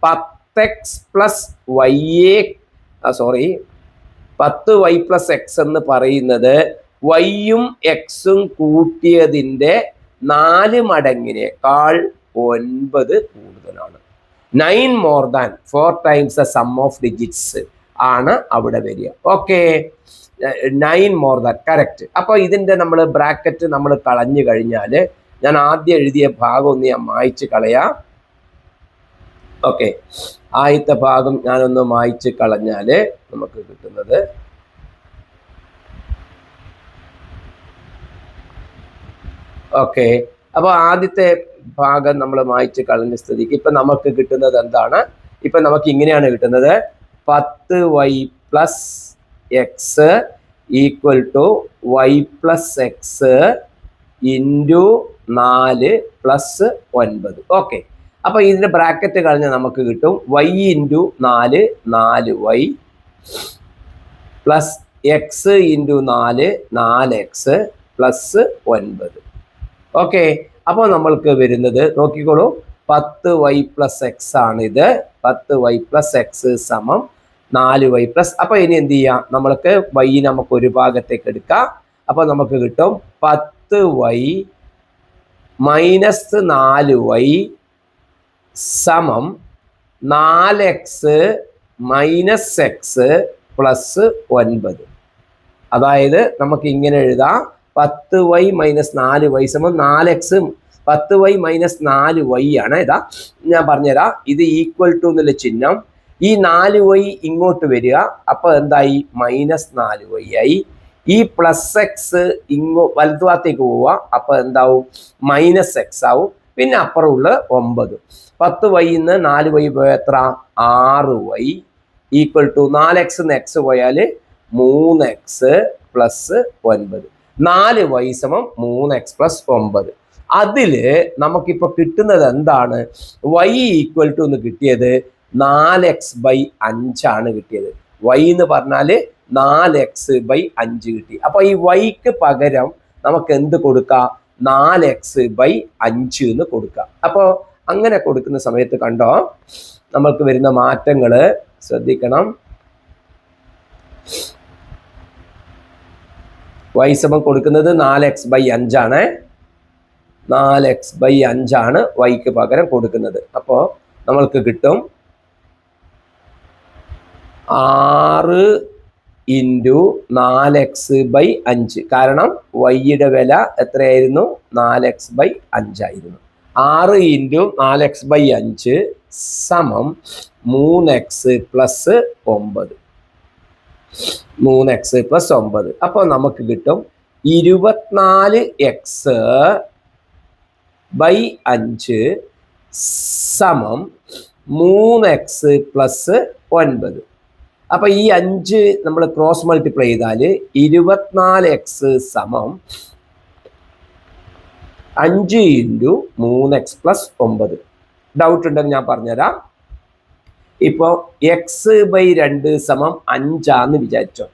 10x plus വൈയെ 10y plus X എന്ന് പറയുന്നത് വൈയും എക്സും കൂട്ടിയതിൻ്റെ 4 മടങ്ങിനേക്കാൾ 9 കൂടുതലാണ്. 9 more than 4 times the sum of digits ആണ് അവിടെ വരിക. Okay, 9 more than correct. അപ്പൊ ഇതിന്റെ നമ്മൾ ബ്രാക്കറ്റ് നമ്മൾ കളഞ്ഞു കഴിഞ്ഞാൽ, ഞാൻ ആദ്യം എഴുതിയ ഭാഗം ഒന്ന് ഞാൻ മായ്ച്ച് കളയാം. ഓക്കെ, ആദ്യത്തെ ഭാഗം ഞാനൊന്ന് മായ്ച്ച് കളഞ്ഞാൽ നമുക്ക് കിട്ടുന്നത് ഓക്കെ. അപ്പൊ ആദ്യത്തെ ഭാഗം നമ്മൾ മായ്ച്ച് കളഞ്ഞ സ്ഥിതിക്ക് ഇപ്പൊ നമുക്ക് കിട്ടുന്നത് എന്താണ്? ഇപ്പൊ നമുക്ക് ഇങ്ങനെയാണ് കിട്ടുന്നത്, 10y plus x equal to y plus x into 4 plus 9. Okay, അപ്പൊ ഇതിന്റെ ബ്രാക്കറ്റ് കളഞ്ഞാൽ നമുക്ക് കിട്ടും y into 4 4y plus x into 4 4x plus 9. Okay, അപ്പോൾ നമ്മൾക്ക് വരുന്നത് നോക്കിക്കോളൂ, 10y പ്ലസ് എക്സ് ആണ് ഇത്. 10y പ്ലസ് എക്സ് സമം 4y പ്ലസ്. അപ്പൊ ഇനി എന്ത് ചെയ്യാം? നമ്മൾക്ക് y നമുക്ക് ഒരു ഭാഗത്തേക്ക് എടുക്കാം. അപ്പൊ നമുക്ക് കിട്ടും 10y മൈനസ് 4y സമം 4x മൈനസ് എക്സ് പ്ലസ് 9. അതായത് നമുക്ക് ഇങ്ങനെ എഴുതാം 10y മൈനസ് 4y സമം 4x 10y മൈനസ് 4y ആണ്. ഇതാ ഞാൻ പറഞ്ഞുതരാം. ഇത് ഈക്വൽ ടു എന്നുള്ള ചിഹ്നം, ഈ 4y ഇങ്ങോട്ട് വരിക, അപ്പൊ എന്തായി മൈനസ് 4y ആയി. ഈ പ്ലസ് എക്സ് വലതുഭാഗത്തേക്ക് പോവുക, അപ്പൊ എന്താവും മൈനസ് എക്സ് ആവും. പിന്നെ അപ്പുറമുള്ള 9. 10y 4y പോയ എത്ര 6y equal to 4x X പോയാൽ 3x പ്ലസ് 9. 4y സമം 3x പ്ലസ് 9. അതില് നമുക്കിപ്പോ കിട്ടുന്നത് എന്താണ്? y ഈക്വൽ ടു എന്ന് കിട്ടിയത് 4x/5 ആണ് കിട്ടിയത്. y എന്ന് പറഞ്ഞാല് 4x/5 കിട്ടി. അപ്പൊ ഈ yക്ക് പകരം നമുക്ക് എന്ത് കൊടുക്കാം? 4x/5 എന്ന് കൊടുക്കാം. അപ്പൊ അങ്ങനെ കൊടുക്കുന്ന സമയത്ത് കണ്ടോ നമ്മൾക്ക് വരുന്ന മാറ്റങ്ങള് ശ്രദ്ധിക്കണം. y സമം കൊടുക്കുന്നത് 4x/5 ആണ്. 4x/5 ആണ് yക്ക് പകരം കൊടുക്കുന്നത്. അപ്പോൾ നമ്മൾക്ക് കിട്ടും 6 × 4x/5. കാരണം yയുടെ വില എത്രയായിരുന്നു? 4x/5 ആയിരുന്നു. 6 × 4x/5 സമം 3x പ്ലസ് 9. 3x plus 9. അപ്പോൾ നമുക്ക് കിട്ടും 24x/5 സമം 3x പ്ലസ് 9. അപ്പൊ ഈ 5 നമ്മൾ ക്രോസ് മൾട്ടിപ്ലൈ ചെയ്താൽ 24x സമം 5 × 3x പ്ലസ് 9. ഡൗട്ട് ഉണ്ടെങ്കിൽ ഞാൻ പറഞ്ഞുതരാം. ഇപ്പോൾ x/2 സമം 5 ആന്ന് വിചാരിച്ചോ.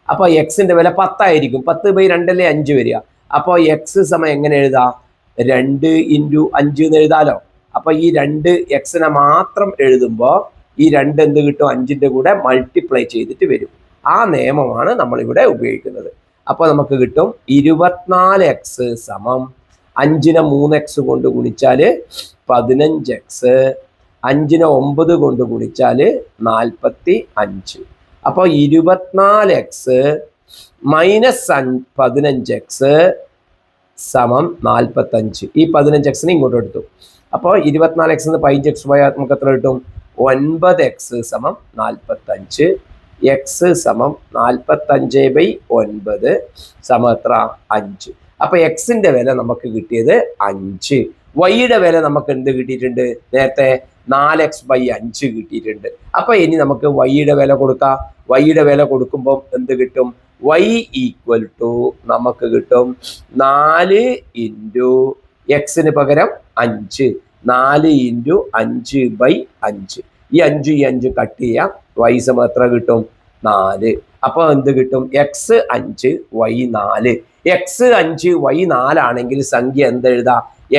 അപ്പോൾ എക്സിന്റെ വില 10 ആയിരിക്കും. 10/2 അല്ലേ 5 വരിക. അപ്പോൾ എക്സ് സമയം എങ്ങനെ എഴുതാം? 2 × 5 എന്ന് എഴുതാലോ. അപ്പൊ ഈ 2 എക്സിനെ മാത്രം എഴുതുമ്പോൾ ഈ 2 എന്ത് കിട്ടും? 5ന്റെ കൂടെ മൾട്ടിപ്ലൈ ചെയ്തിട്ട് വരും. ആ നിയമമാണ് നമ്മളിവിടെ ഉപയോഗിക്കുന്നത്. അപ്പൊ നമുക്ക് കിട്ടും 24x സമം 5നെ 3x കൊണ്ട് ഗുണിച്ചാൽ 15x, 5നെ 9 കൊണ്ട് ഗുണിച്ചാൽ 45. അപ്പോൾ 24x മൈനസ് 15x സമം 45. ഈ 15xനെ ഇങ്ങോട്ട് എടുത്തു. അപ്പോൾ 24x 15x പോയാൽ നമുക്ക് എത്ര കിട്ടും? 9x സമം 45. x സമം 45/9 സമം എത്ര? 5. അപ്പൊ എക്സിന്റെ വില നമുക്ക് കിട്ടിയത് 5. വൈയുടെ വില നമുക്ക് എന്ത് കിട്ടിയിട്ടുണ്ട്? നേരത്തെ 4x/5 കിട്ടിയിട്ടുണ്ട്. അപ്പൊ ഇനി നമുക്ക് വൈയുടെ വില കൊടുക്കാം. വൈയുടെ വില കൊടുക്കുമ്പോൾ എന്ത് കിട്ടും? y ഈക്വൽ ടു നമുക്ക് കിട്ടും 4 × എക്സിന് പകരം 5. 4 × 5/5. ഈ 5 കട്ട് ചെയ്യാം. y സമം എത്ര കിട്ടും? 4. അപ്പൊ എന്ത് കിട്ടും? x 5 y 4. x 5 y 4 ആണെങ്കിൽ സംഖ്യ എന്തെഴുതാ?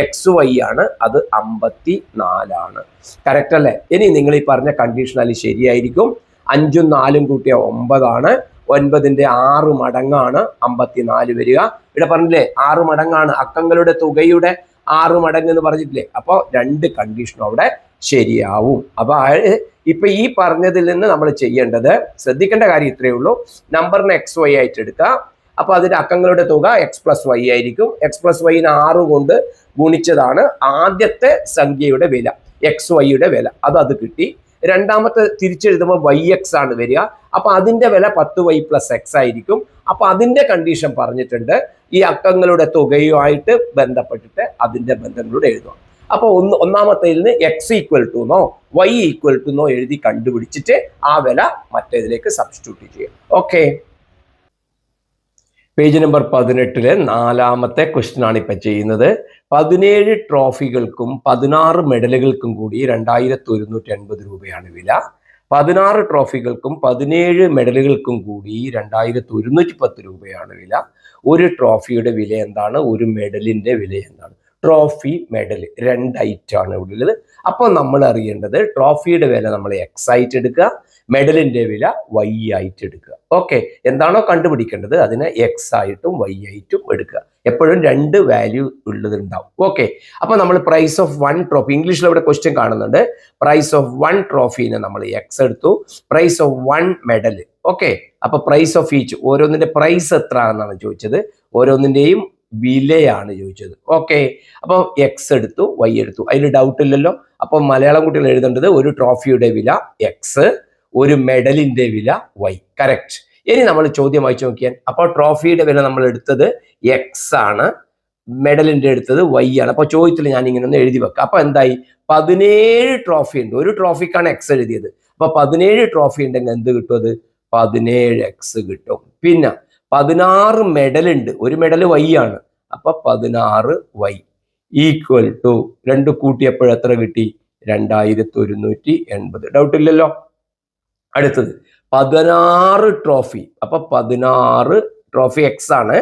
xy ആണ്. അത് 54 ആണ്. കറക്റ്റ് അല്ലേ? ഇനി നിങ്ങൾ ഈ പറഞ്ഞ കണ്ടീഷണൽ ശരിയായിരിക്കും. 5ഉം 4ഉം കൂട്ടിയ 9 ആണ്. 9ന്റെ 6 മടങ്ങാണ് 54 വരിക. ഇവിടെ പറഞ്ഞില്ലേ 6 മടങ്ങാണ്. അക്കങ്ങളുടെ തുകയുടെ 6 മടങ്ങ് എന്ന് പറഞ്ഞിട്ടില്ലേ? അപ്പോൾ 2 കണ്ടീഷനും അവിടെ ശരിയാവും. അപ്പൊ ഇപ്പൊ ഈ പറഞ്ഞതിൽ നിന്ന് നമ്മൾ ചെയ്യേണ്ടത്, ശ്രദ്ധിക്കേണ്ട കാര്യം ഇത്രയേ ഉള്ളൂ. നമ്പറിനെ xy ആയിട്ട് എടുക്കുക. അപ്പൊ അതിന്റെ അക്കങ്ങളുടെ തുക x+y ആയിരിക്കും. x+y-നെ 6 കൊണ്ട് ഗുണിച്ചതാണ് ആദ്യത്തെ സംഖ്യയുടെ വില, xy-യുടെ വില. അത് കിട്ടി. രണ്ടാമത്തെ തിരിച്ചെഴുതുമ്പോൾ yx ആണ് വരിക. അപ്പൊ അതിന്റെ വില 10y + x ആയിരിക്കും. അപ്പൊ അതിന്റെ കണ്ടീഷൻ പറഞ്ഞിട്ടുണ്ട്. ഈ അക്കങ്ങളുടെ തുകയുമായിട്ട് ബന്ധപ്പെട്ടിട്ട് അതിന്റെ ബന്ധങ്ങളോട് എഴുതുക. അപ്പൊ ഒന്നാമത്തേതിൽ നിന്ന് x = എന്നോ y = എന്നോ എഴുതി കണ്ടുപിടിച്ചിട്ട് ആ വില മറ്റേതിലേക്ക് സബ്സ്റ്റിറ്റ്യൂട്ട് ചെയ്യുക. ഓക്കെ, പേജ് നമ്പർ 18 നാലാമത്തെ ക്വസ്റ്റ്യൻ ആണ് ഇപ്പൊ ചെയ്യുന്നത്. 17 ട്രോഫികൾക്കും 16 മെഡലുകൾക്കും കൂടി 2180 രൂപയാണ് വില. 16 ട്രോഫികൾക്കും 17 മെഡലുകൾക്കും കൂടി 2110 രൂപയാണ് വില. ഒരു ട്രോഫിയുടെ വില എന്താണ്? ഒരു മെഡലിന്റെ വില എന്താണ്? ട്രോഫി, മെഡൽ 2 ഐറ്റാണ് ഇവിടെ ഉള്ളത്. അപ്പോൾ നമ്മൾ അറിയേണ്ടത് ട്രോഫിയുടെ വില നമ്മൾ x ആയിട്ട് എടുക്കുക, മെഡലിന്റെ വില y ആയിട്ട് എടുക്കുക. ഓക്കെ, എന്താണോ കണ്ടുപിടിക്കേണ്ടത് അതിനെ x ആയിട്ടും y ആയിട്ടും എടുക്കുക. എപ്പോഴും 2 വാല്യൂ ഉള്ളതുണ്ടാവും. ഓക്കെ, അപ്പൊ നമ്മൾ പ്രൈസ് ഓഫ് 1 ട്രോഫി, ഇംഗ്ലീഷിൽ ഇവിടെ ക്വസ്റ്റ്യൻ കാണുന്നുണ്ട്. പ്രൈസ് ഓഫ് 1 ട്രോഫിനെ നമ്മൾ x എടുത്തു, പ്രൈസ് ഓഫ് 1 മെഡൽ ഓക്കെ. അപ്പൊ പ്രൈസ് ഓഫ് ഈച്ച്, ഓരോന്നിന്റെ പ്രൈസ് എത്ര എന്നാണ് ചോദിച്ചത്, ഓരോന്നിന്റെയും വിലയാണ് ചോദിച്ചത്. ഓക്കെ. അപ്പൊ എക്സ് എടുത്തു, വൈ എടുത്തു, അതിൽ ഡൗട്ട് ഇല്ലല്ലോ. അപ്പൊ മലയാളം കുട്ടികൾ എഴുതേണ്ടത് ഒരു ട്രോഫിയുടെ വില എക്സ്, ഒരു മെഡലിന്റെ വില വൈ. കറക്റ്റ്. ഇനി നമ്മൾ ചോദ്യം വായിച്ചു നോക്കിയാൽ, അപ്പോൾ ട്രോഫിയുടെ വില നമ്മൾ എടുത്തത് എക്സ് ആണ്, മെഡലിന്റെ എടുത്തത് വൈ ആണ്. അപ്പൊ ചോദ്യത്തിൽ ഞാൻ ഇങ്ങനെ ഒന്ന് എഴുതി വെക്കാം. അപ്പൊ എന്തായി, 17 ട്രോഫി ഉണ്ട്. ഒരു ട്രോഫിക്കാണ് എക്സ് എഴുതിയത്. അപ്പൊ 17 ട്രോഫി ഉണ്ടെങ്കിൽ എന്ത് കിട്ടും, അത് 17x കിട്ടും. പിന്നെ 16 മെഡൽ ഉണ്ട്, ഒരു മെഡൽ വൈ ആണ്. അപ്പൊ 16y ഈക്വൽ ടു 2 കൂട്ടിയപ്പോൾ എത്ര കിട്ടി, 2180. ഡൗട്ട് ഇല്ലല്ലോ. അടുത്തത് 16 ട്രോഫി. അപ്പൊ 16 ട്രോഫി എക്സ് ആണ്,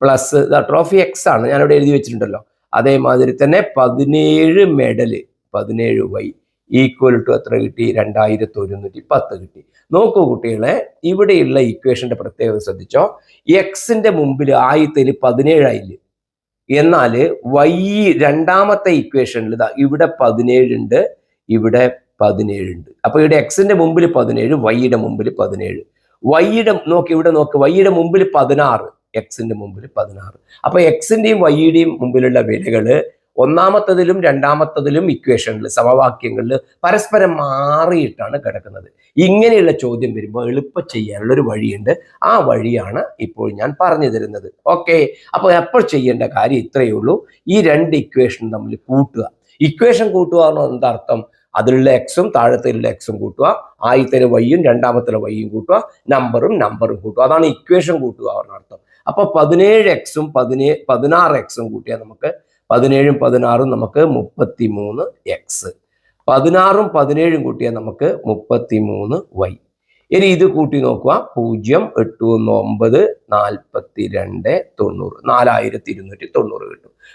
പ്ലസ് ട്രോഫി എക്സ് ആണ്, ഞാനിവിടെ എഴുതി വെച്ചിട്ടുണ്ടല്ലോ. അതേമാതിരി തന്നെ 17 മെഡല് 17y ഈക്വൽ ടു എത്ര കിട്ടി, 2110 കിട്ടി. നോക്കൂ കുട്ടികളെ, ഇവിടെയുള്ള ഇക്വേഷന്റെ പ്രത്യേകത ശ്രദ്ധിച്ചോ. എക്സിന്റെ മുമ്പിൽ ആദ്യത്തിൽ 17 ആയില്ലേ, എന്നാൽ വൈ രണ്ടാമത്തെ ഇക്വേഷനിൽ ഇവിടെ 17 ഉണ്ട്, ഇവിടെ 17 ഉണ്ട്. അപ്പൊ ഇവിടെ എക്സിന്റെ മുമ്പിൽ 17, വൈയുടെ മുമ്പിൽ 17. വൈയുടെ നോക്ക്, ഇവിടെ നോക്ക്, വൈയുടെ മുമ്പിൽ 16, എക്സിന്റെ മുമ്പിൽ 16. അപ്പൊ എക്സിന്റെയും വൈയുടെയും മുമ്പിലുള്ള വിലകള് ഒന്നാമത്തതിലും രണ്ടാമത്തതിലും ഇക്വേഷനിൽ, സമവാക്യങ്ങളിൽ പരസ്പരം മാറിയിട്ടാണ് കിടക്കുന്നത്. ഇങ്ങനെയുള്ള ചോദ്യം വരുമ്പോൾ എളുപ്പം ചെയ്യാനുള്ള ഒരു വഴിയുണ്ട്. ആ വഴിയാണ് ഇപ്പോൾ ഞാൻ പറഞ്ഞു തരുന്നത്. ഓക്കെ. അപ്പോൾ അപ്പോൾ ചെയ്യേണ്ട കാര്യം ഇത്രയേ ഉള്ളൂ. ഈ രണ്ട് ഇക്വേഷൻ തമ്മിൽ കൂട്ടുക. ഇക്വേഷൻ കൂട്ടുക എന്ന് എന്താ അർത്ഥം, അതിലുള്ള എക്സും താഴത്തിലുള്ള എക്സും കൂട്ടുക, ആദ്യത്തെ വൈയും രണ്ടാമത്തെ വൈയും കൂട്ടുക, നമ്പറും കൂട്ടുക. അതാണ് ഇക്വേഷൻ കൂട്ടുക എന്നർത്ഥം. അപ്പൊ 17x-ഉം 16x-ഉം കൂട്ടിയാൽ നമുക്ക് 17ഉം 16ഉം നമുക്ക് 33x, 16ഉം 17ഉം കൂട്ടിയാൽ നമുക്ക് 33y. ഇനി ഇത് കൂട്ടി നോക്കുക, 0 8 9 42 90, 4290 കിട്ടും.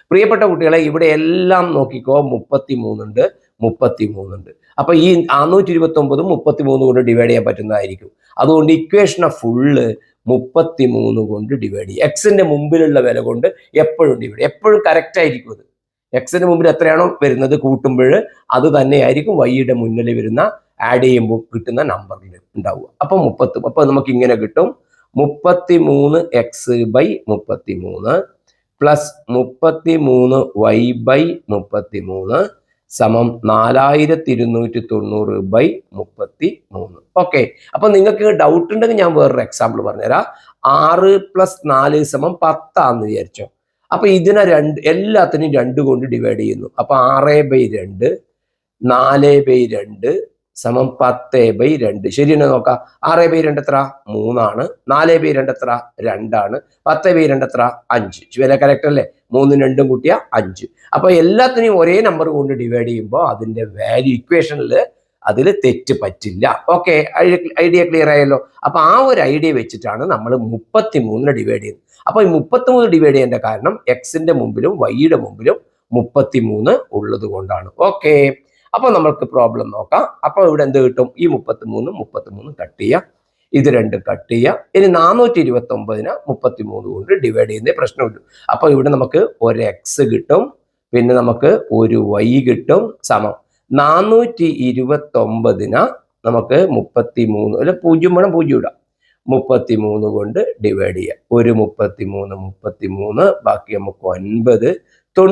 പ്രിയപ്പെട്ട കുട്ടികളെ, ഇവിടെ എല്ലാം നോക്കിക്കോ, 33 ഉണ്ട്, 33 ഉണ്ട്. അപ്പൊ ഈ 429 33 കൊണ്ട് ഡിവൈഡ് ചെയ്യാൻ പറ്റുന്നതായിരിക്കും. അതുകൊണ്ട് ഇക്വേഷനെ ഫുള്ള് 33 കൊണ്ട് ഡിവൈഡ് ചെയ്യും. എക്സിന്റെ മുമ്പിലുള്ള വില കൊണ്ട് എപ്പോഴും ഡിവൈഡ്, എപ്പോഴും കറക്റ്റ് ആയിരിക്കും. അത് എക്സിന്റെ മുമ്പിൽ എത്രയാണോ വരുന്നത് കൂട്ടുമ്പോൾ അത് തന്നെയായിരിക്കും വൈയുടെ മുന്നിൽ വരുന്ന, ആഡ് ചെയ്യുമ്പോൾ കിട്ടുന്ന നമ്പറിൽ ഉണ്ടാവുക. അപ്പൊ 30, അപ്പൊ നമുക്ക് ഇങ്ങനെ കിട്ടും 33x/33 പ്ലസ് 33y/33 സമം 4290/33. ഓക്കെ. അപ്പൊ നിങ്ങൾക്ക് ഡൗട്ട് ഉണ്ടെങ്കിൽ ഞാൻ വേറൊരു എക്സാമ്പിൾ പറഞ്ഞുതരാം. 6 + 4 = 10 വിചാരിച്ചോ. അപ്പൊ ഇതിനെ എല്ലാത്തിനും 2 കൊണ്ട് ഡിവൈഡ് ചെയ്യുന്നു. അപ്പൊ 6/2 4/2 സമം 10/2. ശരിയെന്ന് നോക്കാം. 6/2 എത്ര, 3 ആണ്. 4/2 എത്ര, 2 ആണ്. 10/2 എത്ര, 5. വില കറക്റ്റ് അല്ലേ? 3 2 കൂട്ടിയ 5. അപ്പൊ എല്ലാത്തിനെയും ഒരേ നമ്പർ കൊണ്ട് ഡിവൈഡ് ചെയ്യുമ്പോൾ അതിന്റെ വാല്യൂ ഇക്വേഷനിൽ അതിൽ തെറ്റ് പറ്റില്ല. ഓക്കെ, ഐഡിയ ക്ലിയർ ആയല്ലോ. അപ്പൊ ആ ഒരു ഐഡിയ വെച്ചിട്ടാണ് നമ്മൾ 33 ഡിവൈഡ് ചെയ്യുന്നത്. അപ്പൊ ഈ 33 ഡിവൈഡ് ചെയ്യേണ്ട കാരണം എക്സിന്റെ മുമ്പിലും വൈയുടെ മുമ്പിലും 33 ഉള്ളത് കൊണ്ടാണ്. ഓക്കെ. അപ്പൊ നമ്മൾക്ക് പ്രോബ്ലം നോക്കാം. അപ്പൊ ഇവിടെ എന്ത് കിട്ടും, ഈ 33 കട്ട് ചെയ്യുക, ഇത് 2 കട്ട് ചെയ്യുക. ഇനി 429 33 കൊണ്ട് ഡിവൈഡ് ചെയ്യുന്ന പ്രശ്നമുള്ളൂ. അപ്പൊ ഇവിടെ നമുക്ക് ഒരു എക്സ് കിട്ടും, പിന്നെ നമുക്ക് ഒരു വൈ കിട്ടും, സമം 429 നമുക്ക് 33, അല്ല 0 വേണം, 0 ഇടാം, 33 കൊണ്ട് ഡിവൈഡ് ചെയ്യുക. ഒരു 33 ബാക്കി നമുക്ക് 9, 99 3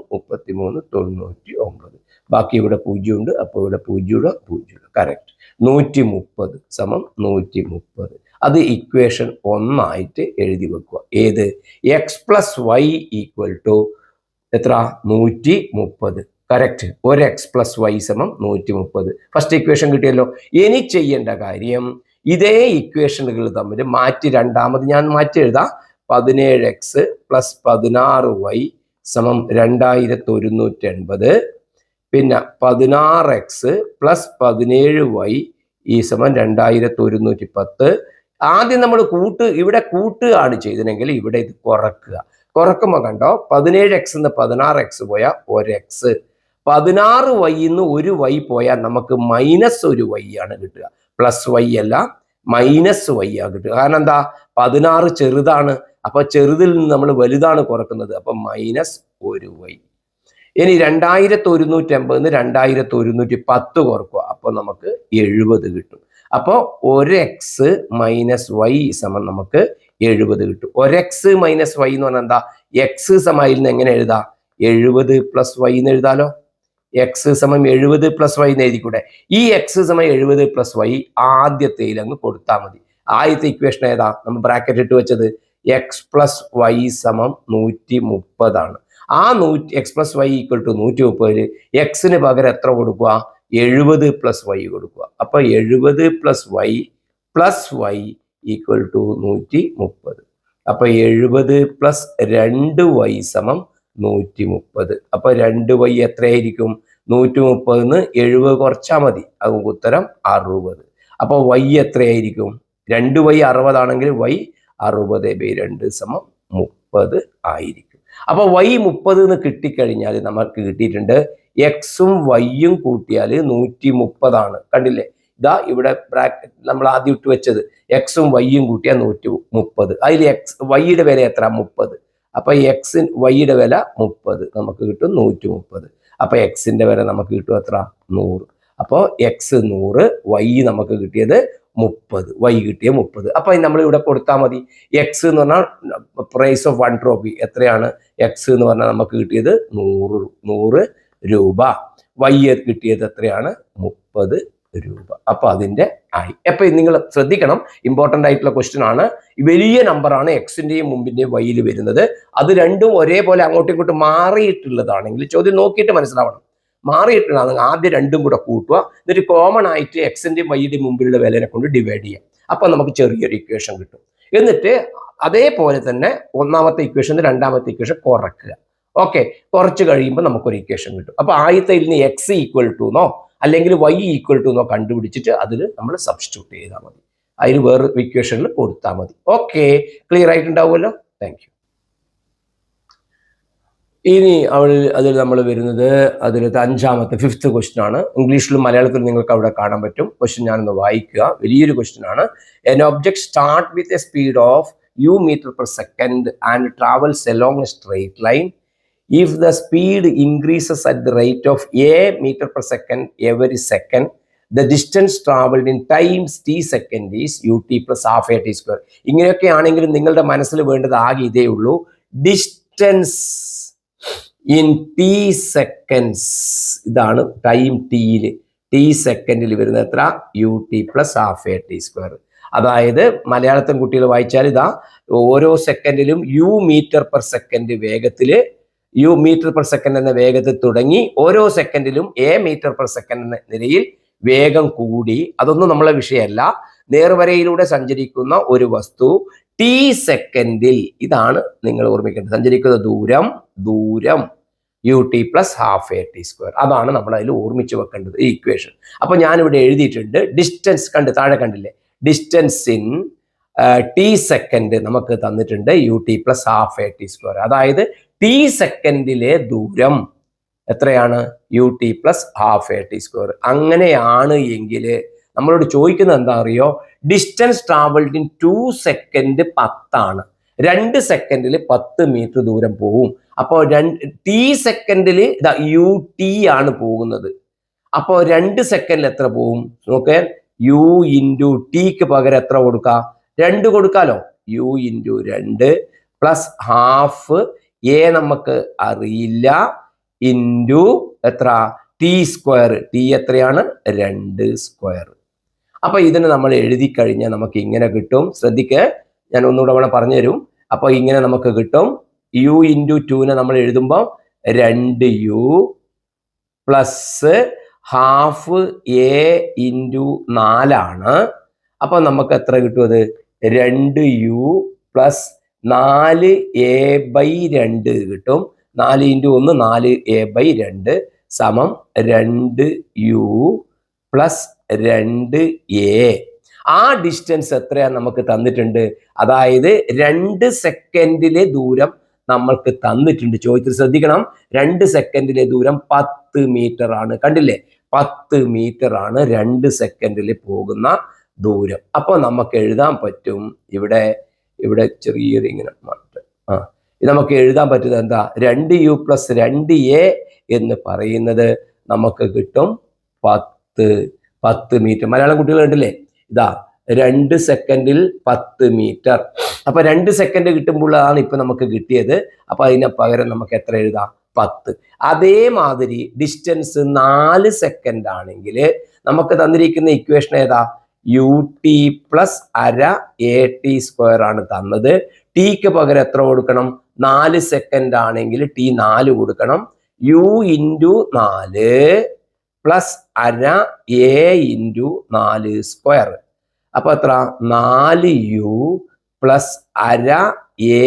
33 99. ബാക്കി ഇവിടെ 0 ഉണ്ട്, അപ്പോൾ ഇവിടെ 0 കറക്റ്റ്. 130 സമം 130. അത് ഇക്വേഷൻ 1 ആയിട്ട് എഴുതി വെക്കുക. ഏത്, x+y = എത്ര, 130. കറക്റ്റ്. ഒരു x+y = 130. ഫസ്റ്റ് ഇക്വേഷൻ കിട്ടിയല്ലോ. ഇനി ചെയ്യേണ്ട കാര്യം, ഇതേ ഇക്വേഷനുകൾ തമ്മിൽ മാറ്റി രണ്ടാമത് ഞാൻ മാറ്റി എഴുതാം. 17x + 16y = 2180. പിന്നെ 16x + 17y = 2110. ആദ്യം നമ്മൾ ഇവിടെ കൂട്ടുകയാണ് ചെയ്തതെങ്കിൽ ഇവിടെ ഇത് കുറക്കുമ്പോൾ കണ്ടോ, 17x ന്ന് 16x പോയാൽ ഒരു x, 16y ന്ന് ഒരു y പോയാൽ നമുക്ക് -1y ആണ് കിട്ടുക. +y അല്ല, -y ആ കിട്ടുക. കാരണം എന്താ, 16 ചെറുതാണ്, അപ്പൊ ചെറുതിൽ നിന്ന് നമ്മൾ വലുതാണ് കുറക്കുന്നത്, അപ്പൊ -1y. ഇനി 2180 ന്ന് 2110 കുറക്കുക, അപ്പൊ നമുക്ക് 70 കിട്ടും. അപ്പോൾ 1x മൈനസ് വൈ സമം നമുക്ക് 70 കിട്ടും. 1x മൈനസ് വൈ എന്ന് പറഞ്ഞാൽ എന്താ? എക്സ് സമയിൽ നിന്ന് എങ്ങനെ എഴുതാം? 70 പ്ലസ് വൈ എന്ന് എഴുതാലോ. എക്സ് സമം 70 പ്ലസ് വൈ എന്ന് എഴുതിക്കൂടെ? ഈ എക്സ് സമം 70 പ്ലസ് വൈ ആദ്യത്തേൽ അങ്ങ് കൊടുത്താൽ മതി. ആദ്യത്തെ ഇക്വേഷൻ ഏതാ നമ്മൾ ബ്രാക്കറ്റ് ഇട്ട് വെച്ചത്? എക്സ് പ്ലസ് വൈ സമം 130 ആണ്. ആ x plus y equal to 130 എക്സിന് പകരം എത്ര കൊടുക്കുക? 70 പ്ലസ് വൈ കൊടുക്കുക. അപ്പൊ 70 പ്ലസ് വൈ ഈക്വൽ ടു 130. അപ്പൊ 70 പ്ലസ് 2y സമം 130. അപ്പൊ 2y എത്രയായിരിക്കും? 130 70 കുറച്ചാൽ മതി. അത് ഉത്തരം 60. അപ്പൊ y എത്രയായിരിക്കും? 2y 60 ആണെങ്കിൽ y 60/2 സമം 30 ആയിരിക്കും. അപ്പൊ y 30 എന്ന് കിട്ടിക്കഴിഞ്ഞാൽ നമുക്ക് കിട്ടിയിട്ടുണ്ട് എക്സും വൈയും കൂട്ടിയാൽ 130 ആണ്. കണ്ടില്ലേ? ഇതാ ഇവിടെ ബ്രാക്കറ്റ് നമ്മൾ ആദ്യം ഇട്ട് വെച്ചത് എക്സും വൈയും കൂട്ടിയാൽ 130. അതിൽ വൈയുടെ വില എത്ര? 30. അപ്പൊ വൈയുടെ വില 30 നമുക്ക് കിട്ടും 130. അപ്പൊ എക്സിന്റെ വില നമുക്ക് കിട്ടും എത്ര? 100. അപ്പോൾ എക്സ് 100, വൈ നമുക്ക് കിട്ടിയത് 30, വൈ കിട്ടിയ 30. അപ്പൊ നമ്മൾ ഇവിടെ കൊടുത്താൽ മതി. എക്സ് എന്ന് പറഞ്ഞാൽ പ്രൈസ് ഓഫ് 1 ട്രോഫി എത്രയാണ്? എക്സ് എന്ന് പറഞ്ഞാൽ നമുക്ക് കിട്ടിയത് 100 രൂപ. വൈ കിട്ടിയത് എത്രയാണ്? 30 രൂപ. അപ്പൊ അതിന്റെ ആയി. അപ്പൊ നിങ്ങൾ ശ്രദ്ധിക്കണം, ഇമ്പോർട്ടന്റ് ആയിട്ടുള്ള ക്വസ്റ്റ്യൻ ആണ്. വലിയ നമ്പറാണ് എക്സിന്റെയും മുമ്പിന്റെയും വൈയിൽ വരുന്നത്. അത് രണ്ടും ഒരേപോലെ അങ്ങോട്ടും ഇങ്ങോട്ടും മാറിയിട്ടുള്ളതാണെങ്കിൽ ചോദ്യം നോക്കിയിട്ട് മനസ്സിലാവണം. മാറിയിട്ടുള്ളതാണെങ്കിൽ ആദ്യം രണ്ടും കൂടെ കൂട്ടുക, എന്നിട്ട് കോമൺ ആയിട്ട് എക്സിന്റെയും വൈയുടെയും മുമ്പിലുള്ള വിലനെ കൊണ്ട് ഡിവൈഡ് ചെയ്യാം. അപ്പൊ നമുക്ക് ചെറിയൊരു ഇക്വേഷൻ കിട്ടും. എന്നിട്ട് അതേപോലെ തന്നെ ഒന്നാമത്തെ ഇക്വേഷൻ രണ്ടാമത്തെ ഇക്വേഷൻ കുറക്കുക. ഓക്കെ, കുറച്ച് കഴിയുമ്പോൾ നമുക്കൊരു ഇക്വേഷൻ കിട്ടും. അപ്പൊ ആദ്യത്തെ ഇതിന് എക്സ് ഈക്വൽ ടു എന്നോ അല്ലെങ്കിൽ വൈ ഈക്വൽ ടു എന്നോ കണ്ടുപിടിച്ചിട്ട് അതിൽ നമ്മൾ സബ്സ്റ്റിറ്റ്യൂട്ട് ചെയ്താൽ മതി. അതിന് വേറെ ഇക്വേഷനിൽ കൊടുത്താൽ മതി. ഓക്കെ, ക്ലിയർ ആയിട്ടുണ്ടാവുമല്ലോ. Thank you. ഇനി അതിൽ നമ്മൾ വരുന്നത് അതിലത്തെ അഞ്ചാമത്തെ 5th ക്വസ്റ്റ്യൻ ആണ്. ഇംഗ്ലീഷിലും മലയാളത്തിലും നിങ്ങൾക്ക് അവിടെ കാണാൻ പറ്റും. ക്വസ്റ്റ്യൻ ഞാനൊന്ന് വായിക്കുക. വലിയൊരു ക്വസ്റ്റ്യൻ ആണ്. N object start with a speed of u meter per second and travels along a straight line. If the speed increases at the rate of a meter per second every second, the distance traveled in times t second is ut plus half a t square. ഇങ്ങനെയൊക്കെ ആണെങ്കിലും നിങ്ങളുടെ മനസ്സിൽ വേണ്ടത് ആകെ ഇതേ ഉള്ളൂ. Distance in T seconds. ഇതാണ് time ടിയിൽ, ടി സെക്കൻഡിൽ വരുന്നത് എത്ര? ut plus half A T square. അതായത് മലയാളത്തിൽ കുട്ടികൾ വായിച്ചാൽ ഇതാ ഓരോ സെക്കൻഡിലും യു മീറ്റർ പെർ സെക്കൻഡ് വേഗത്തില് യു മീറ്റർ പെർ സെക്കൻഡ് എന്ന വേഗത്തിൽ തുടങ്ങി ഓരോ സെക്കൻഡിലും എ മീറ്റർ പെർ സെക്കൻഡ് എന്ന നിലയിൽ വേഗം കൂടി. അതൊന്നും നമ്മളെ വിഷയമല്ല. നേർവരയിലൂടെ സഞ്ചരിക്കുന്ന ഒരു വസ്തു ടി സെക്കൻഡിൽ, ഇതാണ് നിങ്ങൾ ഓർമ്മിക്കേണ്ടത്, സഞ്ചരിക്കുന്ന ദൂരം ut plus half A T square. അതാണ് നമ്മൾ അതിൽ ഓർമ്മിച്ച് വെക്കേണ്ടത് ഈ ഇക്വേഷൻ. അപ്പൊ ഞാനിവിടെ എഴുതിയിട്ടുണ്ട് ഡിസ്റ്റൻസ്. താഴെ കണ്ടില്ലേ? ഡിസ്റ്റൻസ് ഇൻ ടി സെക്കൻഡ് നമുക്ക് തന്നിട്ടുണ്ട് ut plus half A T square. അതായത് ടി സെക്കൻഡിലെ ദൂരം എത്രയാണ്? ut plus half A T square. അങ്ങനെയാണ് എങ്കിൽ നമ്മളോട് ചോദിക്കുന്നത് എന്താ അറിയോ? ഡിസ്റ്റൻസ് ട്രാവൽഡ് ഇൻ 2 സെക്കൻഡ് 10 ആണ്. 2 സെക്കൻഡിൽ 10 മീറ്റർ ദൂരം പോകും. അപ്പോൾ ടി സെക്കൻഡിൽ ut ആണ് പോകുന്നത്. അപ്പോൾ 2 സെക്കൻഡിൽ എത്ര പോകും നോക്കേ? u ഇൻറ്റു ടിക്ക് പകരം എത്ര കൊടുക്കാം? 2 കൊടുക്കാലോ. u into 2 plus half A നമുക്ക് അറിയില്ല ഇൻറ്റു എത്ര? T square. ടി എത്രയാണ്? 2 സ്ക്വയർ. അപ്പൊ ഇതിന് നമ്മൾ എഴുതി കഴിഞ്ഞാൽ നമുക്ക് ഇങ്ങനെ കിട്ടും. ശ്രദ്ധിക്ക്, ഞാൻ ഒന്നുകൂടെ പറഞ്ഞു തരും. അപ്പൊ ഇങ്ങനെ നമുക്ക് കിട്ടും. u ഇൻറ്റു 2നെ നമ്മൾ എഴുതുമ്പോൾ 2u plus half A into 4 ആണ്. അപ്പൊ നമുക്ക് എത്ര കിട്ടും? അത് 2u പ്ലസ് 4a/2 കിട്ടും. 4 ഇൻറ്റു 1 4a/2 സമം 2u പ്ലസ് 2a. ആ ഡിസ്റ്റൻസ് എത്രയാണ് നമുക്ക് തന്നിട്ടുണ്ട്? അതായത് 2 സെക്കൻഡിലെ ദൂരം നമ്മൾക്ക് തന്നിട്ടുണ്ട്. ചോദ്യത്തിൽ ശ്രദ്ധിക്കണം, 2 സെക്കൻഡിലെ ദൂരം 10 മീറ്റർ ആണ്. കണ്ടില്ലേ? 10 മീറ്റർ ആണ് 2 സെക്കൻഡിൽ പോകുന്ന ദൂരം. അപ്പൊ നമുക്ക് എഴുതാൻ പറ്റും ഇവിടെ ചെറിയൊരു ഇങ്ങനെ മാറ്റം. ഇത് നമുക്ക് എഴുതാൻ പറ്റുന്നത് എന്താ? 2u പ്ലസ് 2a എന്ന് പറയുന്നത് നമുക്ക് കിട്ടും 10 മീറ്റർ. മലയാളം കുട്ടികൾ കണ്ടില്ലേ? ഇതാ 2 സെക്കൻഡിൽ 10 മീറ്റർ. അപ്പൊ 2 സെക്കൻഡ് കിട്ടുമ്പോഴാണ് ഇപ്പൊ നമുക്ക് കിട്ടിയത്. അപ്പൊ അതിന് പകരം നമുക്ക് എത്ര എഴുതാം? 10. അതേമാതിരി ഡിസ്റ്റൻസ് 4 സെക്കൻഡ് ആണെങ്കിൽ നമുക്ക് തന്നിരിക്കുന്ന ഇക്വേഷൻ ഏതാ? യു ടി പ്ലസ് അര എ ടി സ്ക്വയർ ആണ് തന്നത്. ടിക്ക് പകരം എത്ര കൊടുക്കണം? 4 സെക്കൻഡ് ആണെങ്കിൽ ടി 4 കൊടുക്കണം. യു ഇൻറ്റു 4 പ്ലസ് അര എ ഇൻറ്റു 4 സ്ക്വയർ. അപ്പൊ എത്ര? 4u പ്ലസ് അര എ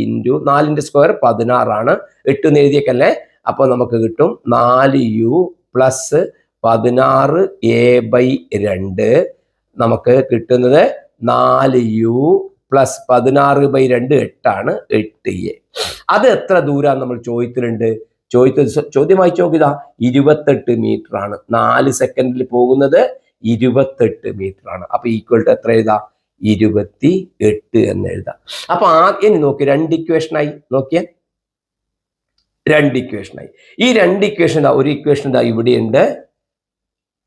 ഇൻറ്റു 4ന്റെ സ്ക്വയർ 16 ആണ്. 8 എന്ന് എഴുതിയേക്കല്ലേ. അപ്പൊ നമുക്ക് കിട്ടും 4u പ്ലസ് 16 എ ബൈ 2. നമുക്ക് കിട്ടുന്നത് 4u പ്ലസ് 16 ബൈ 2 8 8a. അത് എത്ര ദൂരം നമ്മൾ ചോദ്യത്തിലുണ്ട്? ചോദ്യം വായിച്ചു നോക്കിയതാ 28 മീറ്റർ ആണ്. 4 സെക്കൻഡിൽ പോകുന്നത് 28 മീറ്റർ ആണ്. അപ്പൊ ഈക്വൽ ടു എത്ര എഴുതാം? 28 എന്ന് എഴുതാം. അപ്പൊ ഇനി നോക്കി 2 ഇക്വേഷനായി. നോക്കിയേ, 2 ഇക്വേഷനായി. ഈ 2 ഇക്വേഷൻ ഒരു ഇക്വേഷൻ ഇവിടെയുണ്ട്,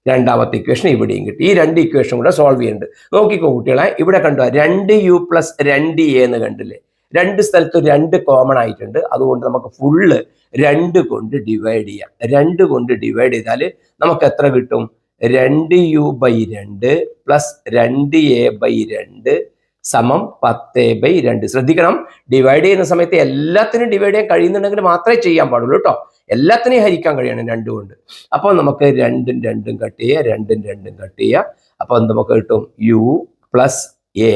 രണ്ടാമത്തെ ഇക്വേഷൻ ഇവിടെയും കിട്ടി. ഈ 2 ഇക്വേഷൻ കൂടെ സോൾവ് ചെയ്യുന്നുണ്ട്. നോക്കിക്കോ കുട്ടികളെ, ഇവിടെ കണ്ടോ 2u പ്ലസ് 2a എന്ന് കണ്ടില്ലേ? 2 സ്ഥലത്ത് 2 കോമൺ ആയിട്ടുണ്ട്. അതുകൊണ്ട് നമുക്ക് ഫുള്ള് 2 കൊണ്ട് ഡിവൈഡ് ചെയ്യാം. 2 കൊണ്ട് ഡിവൈഡ് ചെയ്താൽ നമുക്ക് എത്ര കിട്ടും? 2u by 2 plus 2a by 2 സമം 10/2. ശ്രദ്ധിക്കണം, ഡിവൈഡ് ചെയ്യുന്ന സമയത്ത് എല്ലാത്തിനും ഡിവൈഡ് ചെയ്യാൻ കഴിയുന്നുണ്ടെങ്കിൽ മാത്രമേ ചെയ്യാൻ പാടുള്ളൂ കേട്ടോ. എല്ലാത്തിനെയും ഹരിക്കാൻ കഴിയണം 2 കൊണ്ട്. അപ്പോൾ നമുക്ക് 2 2 കട്ട് ചെയ്യുക, 2 2 കട്ട് ചെയ്യുക. അപ്പോൾ നമുക്ക് കിട്ടും u പ്ലസ് എ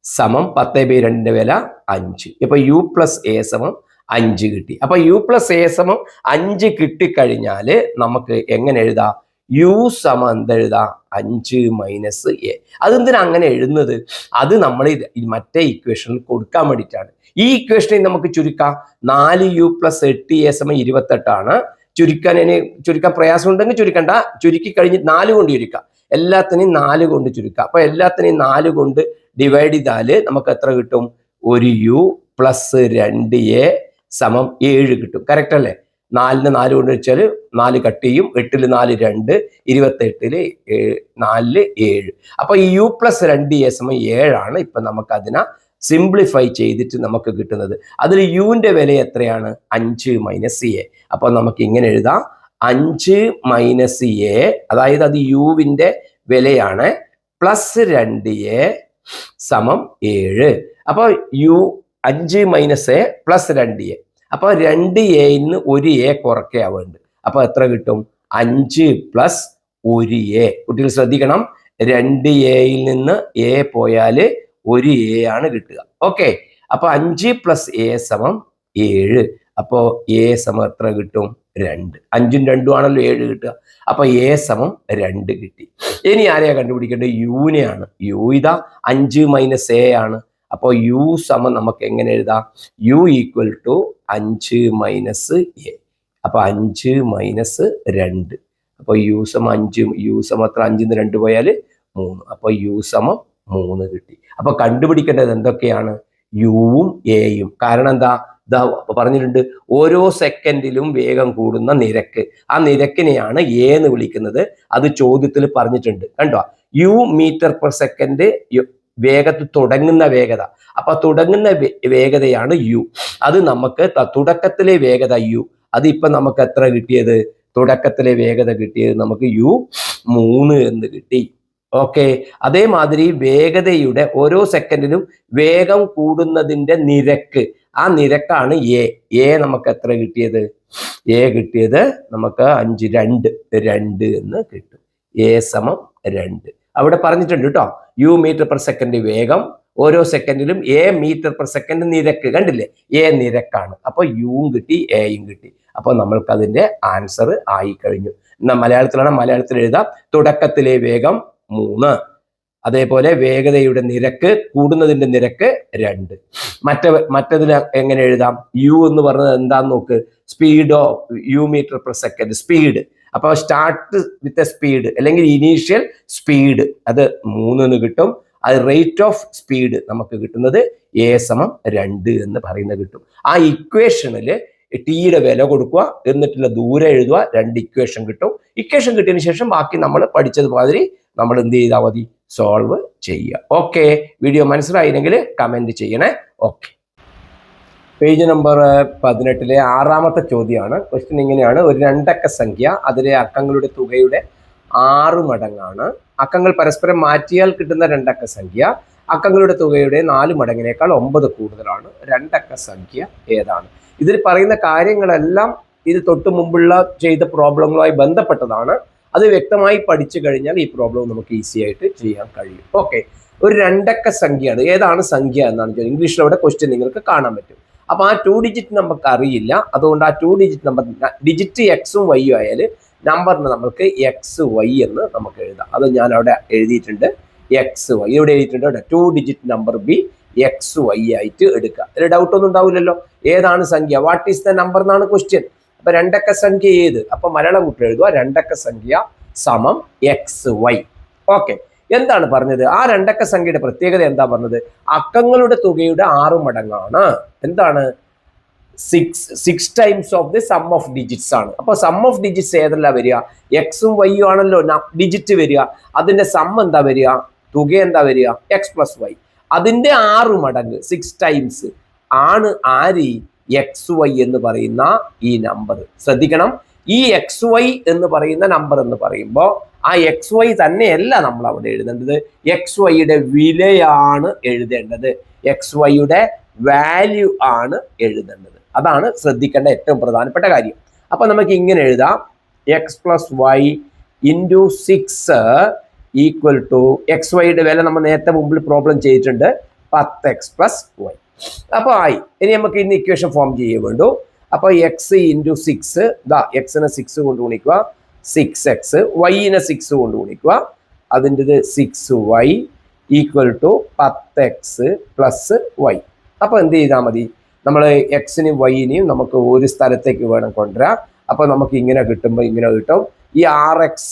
സമം 10/2 വില 5. ഇപ്പൊ u പ്ലസ് എ സമം 5 കിട്ടി. അപ്പൊ u പ്ലസ് എ സമം 5 കിട്ടിക്കഴിഞ്ഞാല് നമുക്ക് എങ്ങനെ എഴുതാം? യു സമം എന്തെഴുതാം? 5 മൈനസ് എ. അതെന്തിനാ അങ്ങനെ എഴുതുന്നത്? അത് നമ്മൾ മറ്റേ ഇക്വേഷനിൽ കൊടുക്കാൻ വേണ്ടിയിട്ടാണ്. ഈ ഇക്വേഷനിൽ നമുക്ക് ചുരുക്കാം. 4u പ്ലസ് 8a സമം 28 ചുരുക്കാൻ പ്രയാസം ഉണ്ടെങ്കിൽ ചുരുക്കണ്ട. ചുരുക്കി കഴിഞ്ഞ് 4 കൊണ്ട് ചുരുക്കാം. എല്ലാത്തിനെയും 4 കൊണ്ട് ചുരുക്കാം. അപ്പൊ എല്ലാത്തിനെയും 4 കൊണ്ട് ഡിവൈഡ് ചെയ്താല് നമുക്ക് എത്ര കിട്ടും? 1u പ്ലസ് 2a സമം 7 കിട്ടും. കറക്റ്റ് അല്ലേ? 4ന് 4 കൊണ്ട് വെച്ചാൽ 4 കട്ട് ചെയ്യും. 8ൽ 4 2, 28ൽ 4 7. അപ്പൊ ഈ u പ്ലസ് 2a സമം 7 ആണ്. ഇപ്പൊ നമുക്ക് അതിനെ സിംപ്ലിഫൈ ചെയ്തിട്ട് നമുക്ക് കിട്ടുന്നത്. അതിൽ യുവിന്റെ വില എത്രയാണ്? 5 മൈനസ് എ. അപ്പൊ നമുക്ക് ഇങ്ങനെ എഴുതാം, 5 മൈനസ് എ, അതായത് അത് യുവിന്റെ വിലയാണ്, പ്ലസ് 2a സമം 7. അപ്പൊ U 5 minus A plus 2a. അപ്പൊ 2a-ന്ന് 1a കുറയ്ക്കാവുന്നുണ്ട്. അപ്പൊ എത്ര കിട്ടും? 5 പ്ലസ് 1a. കുട്ടികൾ ശ്രദ്ധിക്കണം, 2a-യിൽ നിന്ന് a പോയാല് 1a ആണ് കിട്ടുക. ഓക്കെ, അപ്പൊ 5 പ്ലസ് a സമം 7. അപ്പോ a സമം എത്ര കിട്ടും? 2. 5ഉം 2ഉം ആണല്ലോ 7 കിട്ടുക. അപ്പൊ a സമം 2 കിട്ടി. ഇനി ആരെയാ കണ്ടുപിടിക്കേണ്ടത്? യുവിനെയാണ്. യു ഇതാ 5 മൈനസ് a ആണ്. അപ്പൊ യു സമം നമുക്ക് എങ്ങനെ എഴുതാം? U equal to 5 minus a. അപ്പൊ 5 മൈനസ് 2. അപ്പൊ യു സമം 5. യു സമം എത്ര? 5ന്ന് 2 പോയാല് 3. അപ്പൊ യു സമം 3 കിട്ടി. അപ്പൊ കണ്ടുപിടിക്കേണ്ടത് എന്തൊക്കെയാണ്? യുവും എയും. കാരണം എന്താ? ഇതാ പറഞ്ഞിട്ടുണ്ട്, ഓരോ സെക്കൻഡിലും വേഗം കൂടുന്ന നിരക്ക്. ആ നിരക്കിനെയാണ് എ എന്ന് വിളിക്കുന്നത്. അത് ചോദ്യത്തിൽ പറഞ്ഞിട്ടുണ്ട്. കണ്ടോ? യു മീറ്റർ പെർ സെക്കൻഡ് വേഗത്തിൽ തുടങ്ങുന്ന വേഗത. അപ്പൊ തുടങ്ങുന്ന വേഗതയാണ് യു. അത് നമുക്ക് തുടക്കത്തിലെ വേഗത യു. അത് ഇപ്പൊ നമുക്ക് എത്ര കിട്ടിയത്? തുടക്കത്തിലെ വേഗത കിട്ടിയത് നമുക്ക് u 3 എന്ന് കിട്ടി. ഓക്കെ, അതേമാതിരി വേഗതയുടെ ഓരോ സെക്കൻഡിലും വേഗം കൂടുന്നതിന്റെ നിരക്ക്, ആ നിരക്കാണ് എ. എ നമുക്ക് എത്ര കിട്ടിയത്? എ കിട്ടിയത് നമുക്ക് 5 2 എന്ന് കിട്ടും. എ സമം 2. അവിടെ പറഞ്ഞിട്ടുണ്ട് കേട്ടോ, യു മീറ്റർ പെർ സെക്കൻഡ് വേഗം, ഓരോ സെക്കൻഡിലും എ മീറ്റർ പെർ സെക്കൻഡ് നിരക്ക്. കണ്ടില്ലേ? എ നിരക്കാണ്. അപ്പൊ യുവും കിട്ടി, എയും കിട്ടി. അപ്പൊ നമ്മൾക്ക് അതിന്റെ ആൻസർ ആയി കഴിഞ്ഞു. മലയാളത്തിലാണ്, മലയാളത്തിൽ എഴുതാം. തുടക്കത്തിലെ വേഗം 3, അതേപോലെ വേഗതയുടെ നിരക്ക്, കൂടുന്നതിന്റെ നിരക്ക് 2. മറ്റതിൽ എങ്ങനെ എഴുതാം? യു എന്ന് പറഞ്ഞത് എന്താന്ന് നോക്ക്. Speed of u metre per second, speed. അപ്പൊ സ്റ്റാർട്ട് വിത്ത് എ സ്പീഡ് അല്ലെങ്കിൽ ഇനീഷ്യൽ സ്പീഡ്, അത് 3 എന്ന് കിട്ടും. അത് റേറ്റ് ഓഫ് സ്പീഡ് നമുക്ക് കിട്ടുന്നത് എ സമം 2 എന്ന് പറയുന്നത് കിട്ടും. ആ ഇക്വേഷനിൽ ടിയുടെ വില കൊടുക്കുക, എന്നിട്ടുള്ള ദൂരം എഴുതുക, 2 ഇക്വേഷൻ കിട്ടും. ഇക്വേഷൻ കിട്ടിയതിന് ശേഷം ബാക്കി നമ്മൾ പഠിച്ചതുമാതിരി നമ്മൾ എന്ത് ചെയ്താൽ മതി? സോൾവ് ചെയ്യുക. ഓക്കെ, വീഡിയോ മനസ്സിലായില്ലെങ്കിൽ കമൻറ്റ് ചെയ്യണേ. ഓക്കെ, പേജ് നമ്പർ 18 ആറാമത്തെ ചോദ്യമാണ്. ക്വസ്റ്റ്യൻ ഇങ്ങനെയാണ്: ഒരു രണ്ടക്ക സംഖ്യ, അതിലെ അക്കങ്ങളുടെ തുകയുടെ 6 മടങ്ങാണ്. അക്കങ്ങൾ പരസ്പരം മാറ്റിയാൽ കിട്ടുന്ന രണ്ടക്ക സംഖ്യ അക്കങ്ങളുടെ തുകയുടെ 4 മടങ്ങിനേക്കാൾ 9 കൂടുതലാണ്. രണ്ടക്ക സംഖ്യ ഏതാണ്? ഇതിൽ പറയുന്ന കാര്യങ്ങളെല്ലാം ഇത് തൊട്ട് മുമ്പുള്ള ചെയ്ത പ്രോബ്ലങ്ങളുമായി ബന്ധപ്പെട്ടതാണ്. അത് വ്യക്തമായി പഠിച്ചു കഴിഞ്ഞാൽ ഈ പ്രോബ്ലം നമുക്ക് ഈസി ആയിട്ട് ചെയ്യാൻ കഴിയും. ഓക്കെ, ഒരു രണ്ടക്ക സംഖ്യയാണ്. ഏതാണ് സംഖ്യ എന്നാണ് ചോദിച്ചത്. ഇംഗ്ലീഷിൽ അവിടെ ക്വസ്റ്റ്യൻ നിങ്ങൾക്ക് കാണാൻ പറ്റും. അപ്പോൾ ആ 2 ഡിജിറ്റ് നമുക്ക് അറിയില്ല. അതുകൊണ്ട് ആ 2 ഡിജിറ്റ് നമ്പർ, ഡിജിറ്റ് എക്സും വൈയും ആയാൽ നമ്പറിന് നമുക്ക് എക്സ് വൈ എന്ന് നമുക്ക് എഴുതാം. അത് ഞാൻ അവിടെ എഴുതിയിട്ടുണ്ട്. എക്സ് വൈ ഇവിടെ എഴുതിയിട്ടുണ്ട്. 2 digit number b x y ആയിട്ട് എടുക്കുക. അതിൽ ഡൗട്ട് ഒന്നും ഉണ്ടാവില്ലല്ലോ. ഏതാണ് സംഖ്യ? വാട്ട് ഈസ് ദ നമ്പർ എന്നാണ് ക്വസ്റ്റ്യൻ. അപ്പൊ രണ്ടക്ക സംഖ്യ ഏത്? അപ്പൊ മലയാളം കൂട്ടി എഴുതുക. രണ്ടക്ക സംഖ്യ സമം എക്സ് വൈ. ഓക്കെ, എന്താണ് പറഞ്ഞത്? ആ രണ്ടക്ക സംഖ്യയുടെ പ്രത്യേകത എന്താ പറഞ്ഞത്? അക്കങ്ങളുടെ തുകയുടെ 6 മടങ്ങാണ്. എന്താണ്? 6 times of the sum of digits ആണ്. അപ്പൊ സം ഓഫ് ഡിജിറ്റ്സ് ഏതല്ല വരിക? എക്സും വൈയും ആണല്ലോ ഡിജിറ്റ് വരിക. അതിന്റെ സം എന്താ വരിക? തുക എന്താ വരിക? X plus y. അതിന്റെ 6 മടങ്ങ് 6 ടൈംസ് ആണ് ആര്? എക്സ് വൈ എന്ന് പറയുന്ന ഈ നമ്പർ. ശ്രദ്ധിക്കണം, ഈ എക്സ് വൈ എന്ന് പറയുന്ന നമ്പർ എന്ന് പറയുമ്പോൾ ആ എക്സ് വൈ തന്നെയല്ല നമ്മൾ അവിടെ എഴുതേണ്ടത്. എക്സ് വൈയുടെ വിലയാണ് എഴുതേണ്ടത്. എക്സ് വൈയുടെ വാല്യൂ ആണ് എഴുതേണ്ടത്. അതാണ് ശ്രദ്ധിക്കേണ്ട ഏറ്റവും പ്രധാനപ്പെട്ട കാര്യം. അപ്പൊ നമുക്ക് ഇങ്ങനെ എഴുതാം: x plus y into 6 equal to x വൈയുടെ വില നമ്മൾ നേരത്തെ മുമ്പിൽ പ്രോബ്ലം ചെയ്തിട്ടുണ്ട്, 10x പ്ലസ് വൈ. അപ്പോൾ ആയി. ഇനി നമുക്ക് ഇന്ന് ഇക്വേഷൻ ഫോം ചെയ്യേ വേണ്ടു. അപ്പോൾ എക്സ് ഇൻറ്റു 6, ഇതാ എക്സിനെ 6 കൊണ്ട് ഗുണിക്കുക, 6x, വൈനെ 6 കൊണ്ട് ഗുണിക്കുക, അതിൻ്റെ 6y equal to 10x plus y. അപ്പോൾ എന്ത് ചെയ്താൽ മതി? നമ്മൾ എക്സിനെയും വൈനെയും നമുക്ക് ഒരു സ്ഥലത്തേക്ക് വേണം കൊണ്ടുവരാം. അപ്പോൾ നമുക്ക് ഇങ്ങനെ കിട്ടുമ്പോൾ ഇങ്ങനെ കിട്ടും. ഈ 6x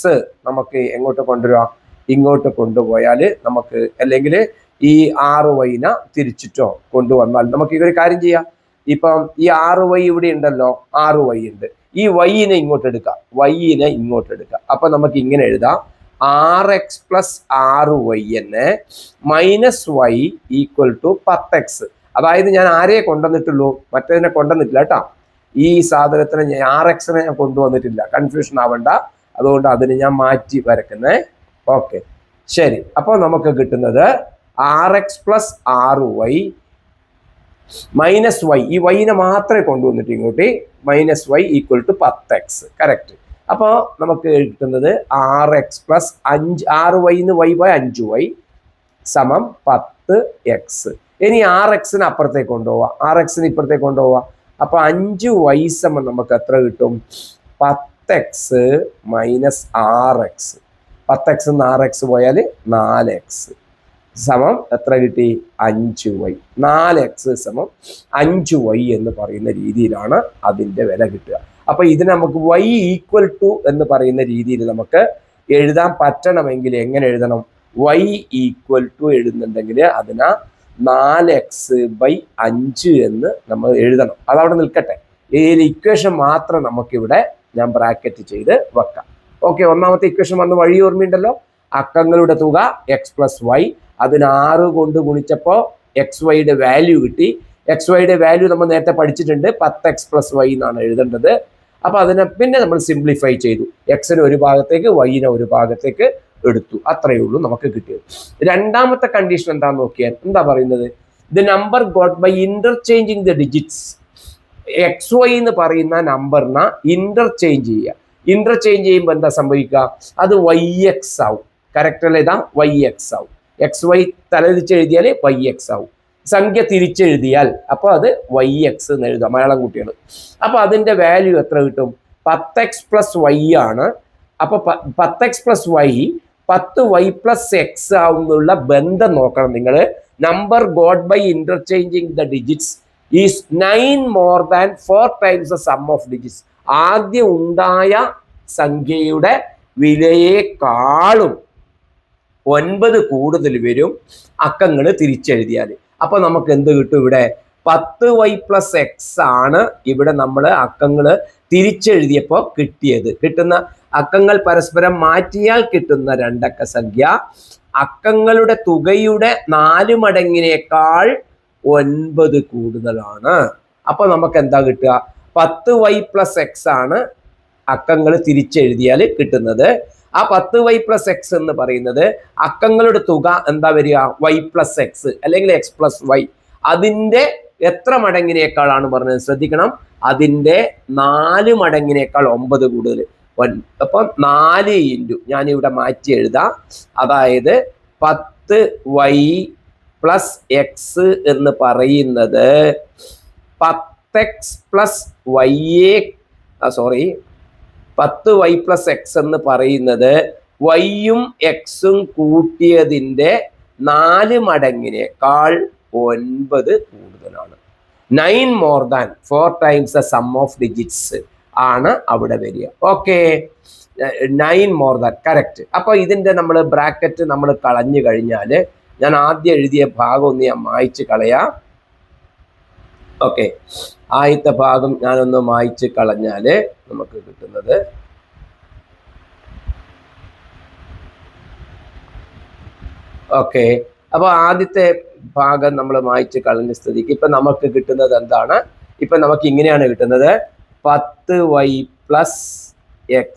നമുക്ക് എങ്ങോട്ട് കൊണ്ടുവരിക? ഇങ്ങോട്ട് കൊണ്ടുപോയാൽ നമുക്ക്, അല്ലെങ്കിൽ ഈ 6y തിരിച്ചിട്ടോ കൊണ്ടുവന്നാൽ നമുക്ക് ഇതൊരു കാര്യം ചെയ്യാം. ഇപ്പം ഈ 6y ഇവിടെ ഉണ്ടല്ലോ, 6y ഉണ്ട്. ഈ വൈനെ ഇങ്ങോട്ട് എടുക്കാം, വൈനെ ഇങ്ങോട്ട് എടുക്കാം. അപ്പൊ നമുക്ക് ഇങ്ങനെ എഴുതാം: 6x plus 6y minus y equal to 10x. അതായത് ഞാൻ ആരെയെ കൊണ്ടുവന്നിട്ടുള്ളൂ, മറ്റേതിനെ കൊണ്ടുവന്നിട്ടില്ല കേട്ടോ. ഈ സാധനത്തിന് 6x ഞാൻ കൊണ്ടുവന്നിട്ടില്ല, കൺഫ്യൂഷൻ ആവണ്ട. അതുകൊണ്ട് അതിന് ഞാൻ മാറ്റി വരക്കുന്നേ. ഓക്കെ, ശരി. അപ്പോൾ നമുക്ക് കിട്ടുന്നത് 6x plus 6y minus Y. ഈ വൈനെ മാത്രമേ കൊണ്ടുവന്നിട്ട് ഇങ്ങോട്ട്, minus y equal to 10x. Correct. അപ്പോൾ നമുക്ക് കിട്ടുന്നത് 6x plus 6y Y by 5y സമം 10x. ഇനി 6x അപ്പുറത്തേക്ക് കൊണ്ടുപോവാം, 6x ഇപ്പുറത്തേക്ക് കൊണ്ടുപോവാം. അപ്പൊ 5y സമം നമുക്ക് എത്ര കിട്ടും? 10x minus 6x. 10x 6x പോയാൽ 4x സമം എത്ര കിട്ടി? 5y. 4x സമം 5y എന്ന് പറയുന്ന രീതിയിലാണ് അതിൻ്റെ വില കിട്ടുക. അപ്പൊ ഇതിന് നമുക്ക് y ഈക്വൽ ടു എന്ന് പറയുന്ന രീതിയിൽ നമുക്ക് എഴുതാൻ പറ്റണമെങ്കിൽ എങ്ങനെ എഴുതണം? y ഈക്വൽ ടു എഴുതുന്നുണ്ടെങ്കിൽ അതിനാ 4x ബൈ 5 എന്ന് നമ്മൾ എഴുതണം. അതവിടെ നിൽക്കട്ടെ. ഈ ഇക്വേഷൻ മാത്രം നമുക്കിവിടെ ഞാൻ ബ്രാക്കറ്റ് ചെയ്ത് വെക്കാം. ഓക്കെ, ഒന്നാമത്തെ ഇക്വേഷൻ വന്ന് വഴി ഓർമ്മയുണ്ടല്ലോ. അക്കങ്ങളുടെ തുക എക്സ് പ്ലസ് വൈ, അതിന് 6 കൊണ്ട് ഗുണിച്ചപ്പോൾ എക്സ് വൈയുടെ വാല്യൂ കിട്ടി. എക്സ് വൈയുടെ വാല്യൂ നമ്മൾ നേരത്തെ പഠിച്ചിട്ടുണ്ട്, 10x പ്ലസ് വൈ എന്നാണ് എഴുതേണ്ടത്. അപ്പൊ അതിനെ പിന്നെ നമ്മൾ സിംപ്ലിഫൈ ചെയ്തു. എക്സിന് ഒരു ഭാഗത്തേക്ക്, വൈനെ ഒരു ഭാഗത്തേക്ക് എടുത്തു. അത്രയേ ഉള്ളൂ നമുക്ക് കിട്ടിയത്. രണ്ടാമത്തെ കണ്ടീഷൻ എന്താന്ന് നോക്കിയാൽ എന്താ പറയുന്നത്? The number got by interchanging the digits. X y എന്ന് പറയുന്ന നമ്പറിനെ ഇന്റർചേഞ്ച് ചെയ്യുക. ഇന്റർചേഞ്ച് ചെയ്യുമ്പോൾ എന്താ സംഭവിക്കുക? അത് വൈ എക്സ് ആവും. കറക്റ്റ് അല്ലേ? ഇതാ വൈ എക്സ് ആവും. എക്സ് വൈ തലതിരിച്ചെഴുതിയാൽ വൈ എക്സ് ആവും. സംഖ്യ തിരിച്ചെഴുതിയാൽ അപ്പോൾ അത് വൈ എക്സ് എന്ന് എഴുതാം, മലയാളം കുട്ടികൾ. അപ്പൊ അതിന്റെ വാല്യൂ എത്ര കിട്ടും? 10x പ്ലസ് വൈ ആണ്. അപ്പൊ 10x plus y 10y plus x ആവുന്നുള്ള ബന്ധം നോക്കണം നിങ്ങൾ. Number got by interchanging the digits is 9 more than 4 times the sum of digits. ആദ്യം ഉണ്ടായ സംഖ്യയുടെ വിലയേക്കാളും 9 കൂടുതൽ വരും അക്കങ്ങൾ തിരിച്ചെഴുതിയാൽ. അപ്പൊ നമുക്ക് എന്ത് കിട്ടും? ഇവിടെ 10y പ്ലസ് എക്സ് ആണ് ഇവിടെ നമ്മൾ അക്കങ്ങൾ തിരിച്ചെഴുതിയപ്പോൾ കിട്ടിയത്. കിട്ടുന്ന അക്കങ്ങൾ പരസ്പരം മാറ്റിയാൽ കിട്ടുന്ന രണ്ടക്ക സംഖ്യ അക്കങ്ങളുടെ തുകയുടെ 4 മടങ്ങിനേക്കാൾ 9 കൂടുതലാണ്. അപ്പൊ നമുക്ക് എന്താ കിട്ടുക? 10y + x ആണ് അക്കങ്ങൾ തിരിച്ചെഴുതിയാൽ കിട്ടുന്നത്. ആ 10y + x എന്ന് പറയുന്നത് അക്കങ്ങളുടെ തുക എന്താ വരിക? y + x അല്ലെങ്കിൽ x + y. അതിൻ്റെ എത്ര മടങ്ങിനേക്കാളാണ് പറഞ്ഞത്? ശ്രദ്ധിക്കണം, അതിൻ്റെ 4 മടങ്ങിനേക്കാൾ 9 കൂടുതൽ. അപ്പം 4 ഇൻറ്റു, ഞാനിവിടെ മാറ്റി എഴുതാം, അതായത് 10y + x എന്ന് പറയുന്നത് 10x + y 10y + x എന്ന് പറയുന്നത് വൈയും എക്സും കൂട്ടിയതിൻ്റെ 4 മടങ്ങിനേക്കാൾ 9 കൂടുതലാണ്. 9 more than 4 times the sum of digits ആണ് അവിടെ വരിക. Okay, 9 more than correct. അപ്പോൾ ഇതിൻ്റെ നമ്മൾ ബ്രാക്കറ്റ് നമ്മൾ കളഞ്ഞു കഴിഞ്ഞാൽ, ഞാൻ ആദ്യം എഴുതിയ ഭാഗം ഒന്ന് ഞാൻ മായ്ച്ച് കളയാം. ഓക്കെ, ആദ്യത്തെ ഭാഗം ഞാനൊന്ന് മായ്ച്ച് കളഞ്ഞാൽ നമുക്ക് കിട്ടുന്നത് ഓക്കെ. അപ്പോൾ ആദ്യത്തെ ഭാഗം നമ്മൾ മായ്ച്ച് കളഞ്ഞ സ്ഥിതിക്ക് ഇപ്പം നമുക്ക് കിട്ടുന്നത് എന്താണ്? ഇപ്പം നമുക്ക് ഇങ്ങനെയാണ് കിട്ടുന്നത്: 10y + x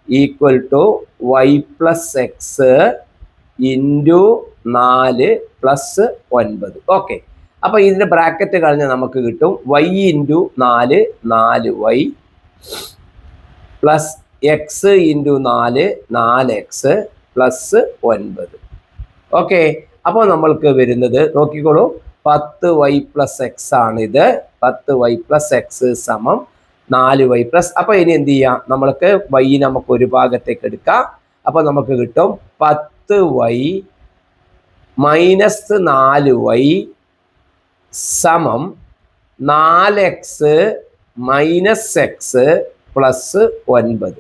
= y + x × 4 + 9. Okay, അപ്പോൾ ഇതിൻ്റെ ബ്രാക്കറ്റ് കളഞ്ഞ് നമുക്ക് കിട്ടും y × 4 4y + x × 4 4x + 9. Okay, അപ്പോൾ നമ്മൾക്ക് വരുന്നത് നോക്കിക്കോളൂ, 10y + x ആണിത്. 10y + x = 4y +. അപ്പോൾ ഇനി എന്ത് ചെയ്യാം? നമ്മൾക്ക് y നമുക്ക് ഒരു ഭാഗത്തേക്ക് എടുക്കാം. അപ്പോൾ നമുക്ക് കിട്ടും 10y - 4y = 4x - x + 9.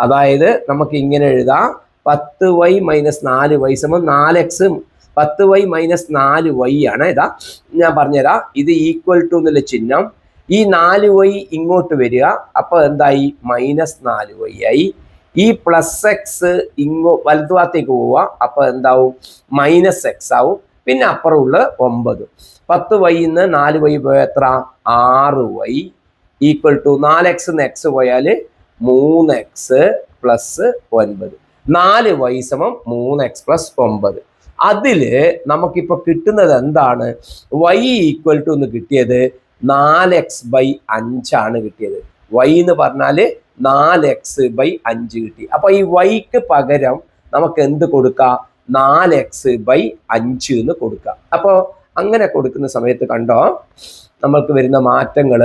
അതായത് നമുക്ക് ഇങ്ങനെ എഴുതാം: 10y - 4y = 4x. 10y - 4y ആണ്. ഇതാ ഞാൻ പറഞ്ഞുതരാം, ഇത് ഈക്വൽ ടു എന്നുള്ള ചിഹ്നം, ഈ 4y ഇങ്ങോട്ട് വരിക, അപ്പോൾ എന്തായി? -4y ആയി. ഈ +x വലതുഭാഗത്തേക്ക് പോവുക, അപ്പോൾ എന്താവും? -x ആവും. പിന്നെ അപ്പുറമുള്ള 9. 10y ന്ന് 4y പോയാൽ എത്ര? 6y = 4x ന്ന് x പോയാൽ 3x + 9. 4y = 3x + 9. അതിൽ നമുക്കിപ്പോൾ കിട്ടുന്നത് എന്താണ്? y = എന്ന് കിട്ടിയത് 4x/5 ആണ് കിട്ടിയത്. y എന്ന് പറഞ്ഞാൽ 4x/5 കിട്ടി. അപ്പോൾ ഈ yക്ക് പകരം നമുക്ക് എന്ത് കൊടുക്കാം? 4x/5 എന്ന് കൊടുക്കാം. അപ്പോൾ അങ്ങനെ കൊടുക്കുന്ന സമയത്ത് കണ്ടോ, നമ്മൾക്ക് വരുന്ന മാറ്റങ്ങൾ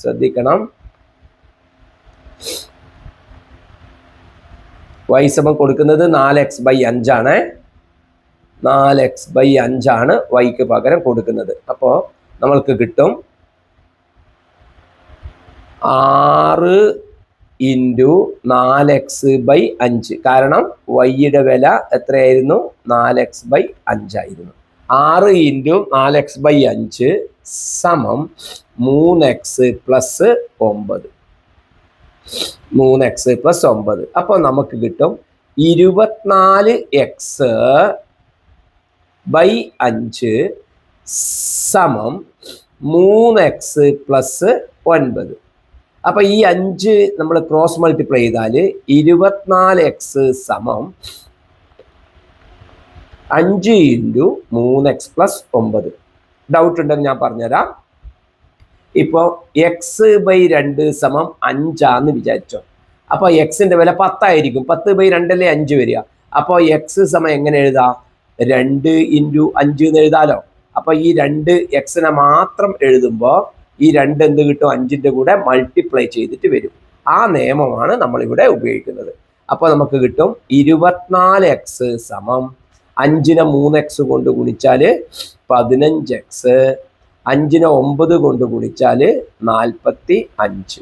ശ്രദ്ധിക്കണം. y = കൊടുക്കുന്നത് 4x/5 ആണ്. 4x/5 ആണ് yക്ക് പകരം കൊടുക്കുന്നത്. അപ്പോൾ നമ്മൾക്ക് കിട്ടും 6 × 4x/5. കാരണം yയുടെ വില എത്രയായിരുന്നു? 4x/5 ആയിരുന്നു. 6 × 4x/5 = 3x + 9. 3x + 9. അപ്പോൾ നമുക്ക് കിട്ടും 24x/5 3x + 9. അപ്പോൾ ഈ 5 നമ്മൾ ക്രോസ് മൾട്ടിപ്ലൈ ചെയ്താൽ 24x = 5 × 3x + 9. ഡൗട്ട് ഉണ്ടെങ്കിൽ ഞാൻ പറഞ്ഞുതരാം. ഇപ്പോൾ x/2 = 5 വിചാരിച്ചോ. അപ്പോൾ എക്സിൻ്റെ വില 10 ആയിരിക്കും. 10/2 അല്ലേ 5 വരിക. അപ്പോൾ x എങ്ങനെ എഴുതാം? 2 × 5 എന്ന് എഴുതാലോ. അപ്പോൾ ഈ 2 എക്സിനെ മാത്രം എഴുതുമ്പോൾ ഈ 2 എന്ത് കിട്ടും? 5ൻ്റെ കൂടെ മൾട്ടിപ്ലൈ ചെയ്തിട്ട് വരും. ആ നിയമമാണ് നമ്മളിവിടെ ഉപയോഗിക്കുന്നത്. അപ്പോൾ നമുക്ക് കിട്ടും 24x = 5നെ 3x കൊണ്ട് ഗുണിച്ചാൽ 15x, 5നെ 9 കൊണ്ട് ഗുണിച്ചാൽ 45.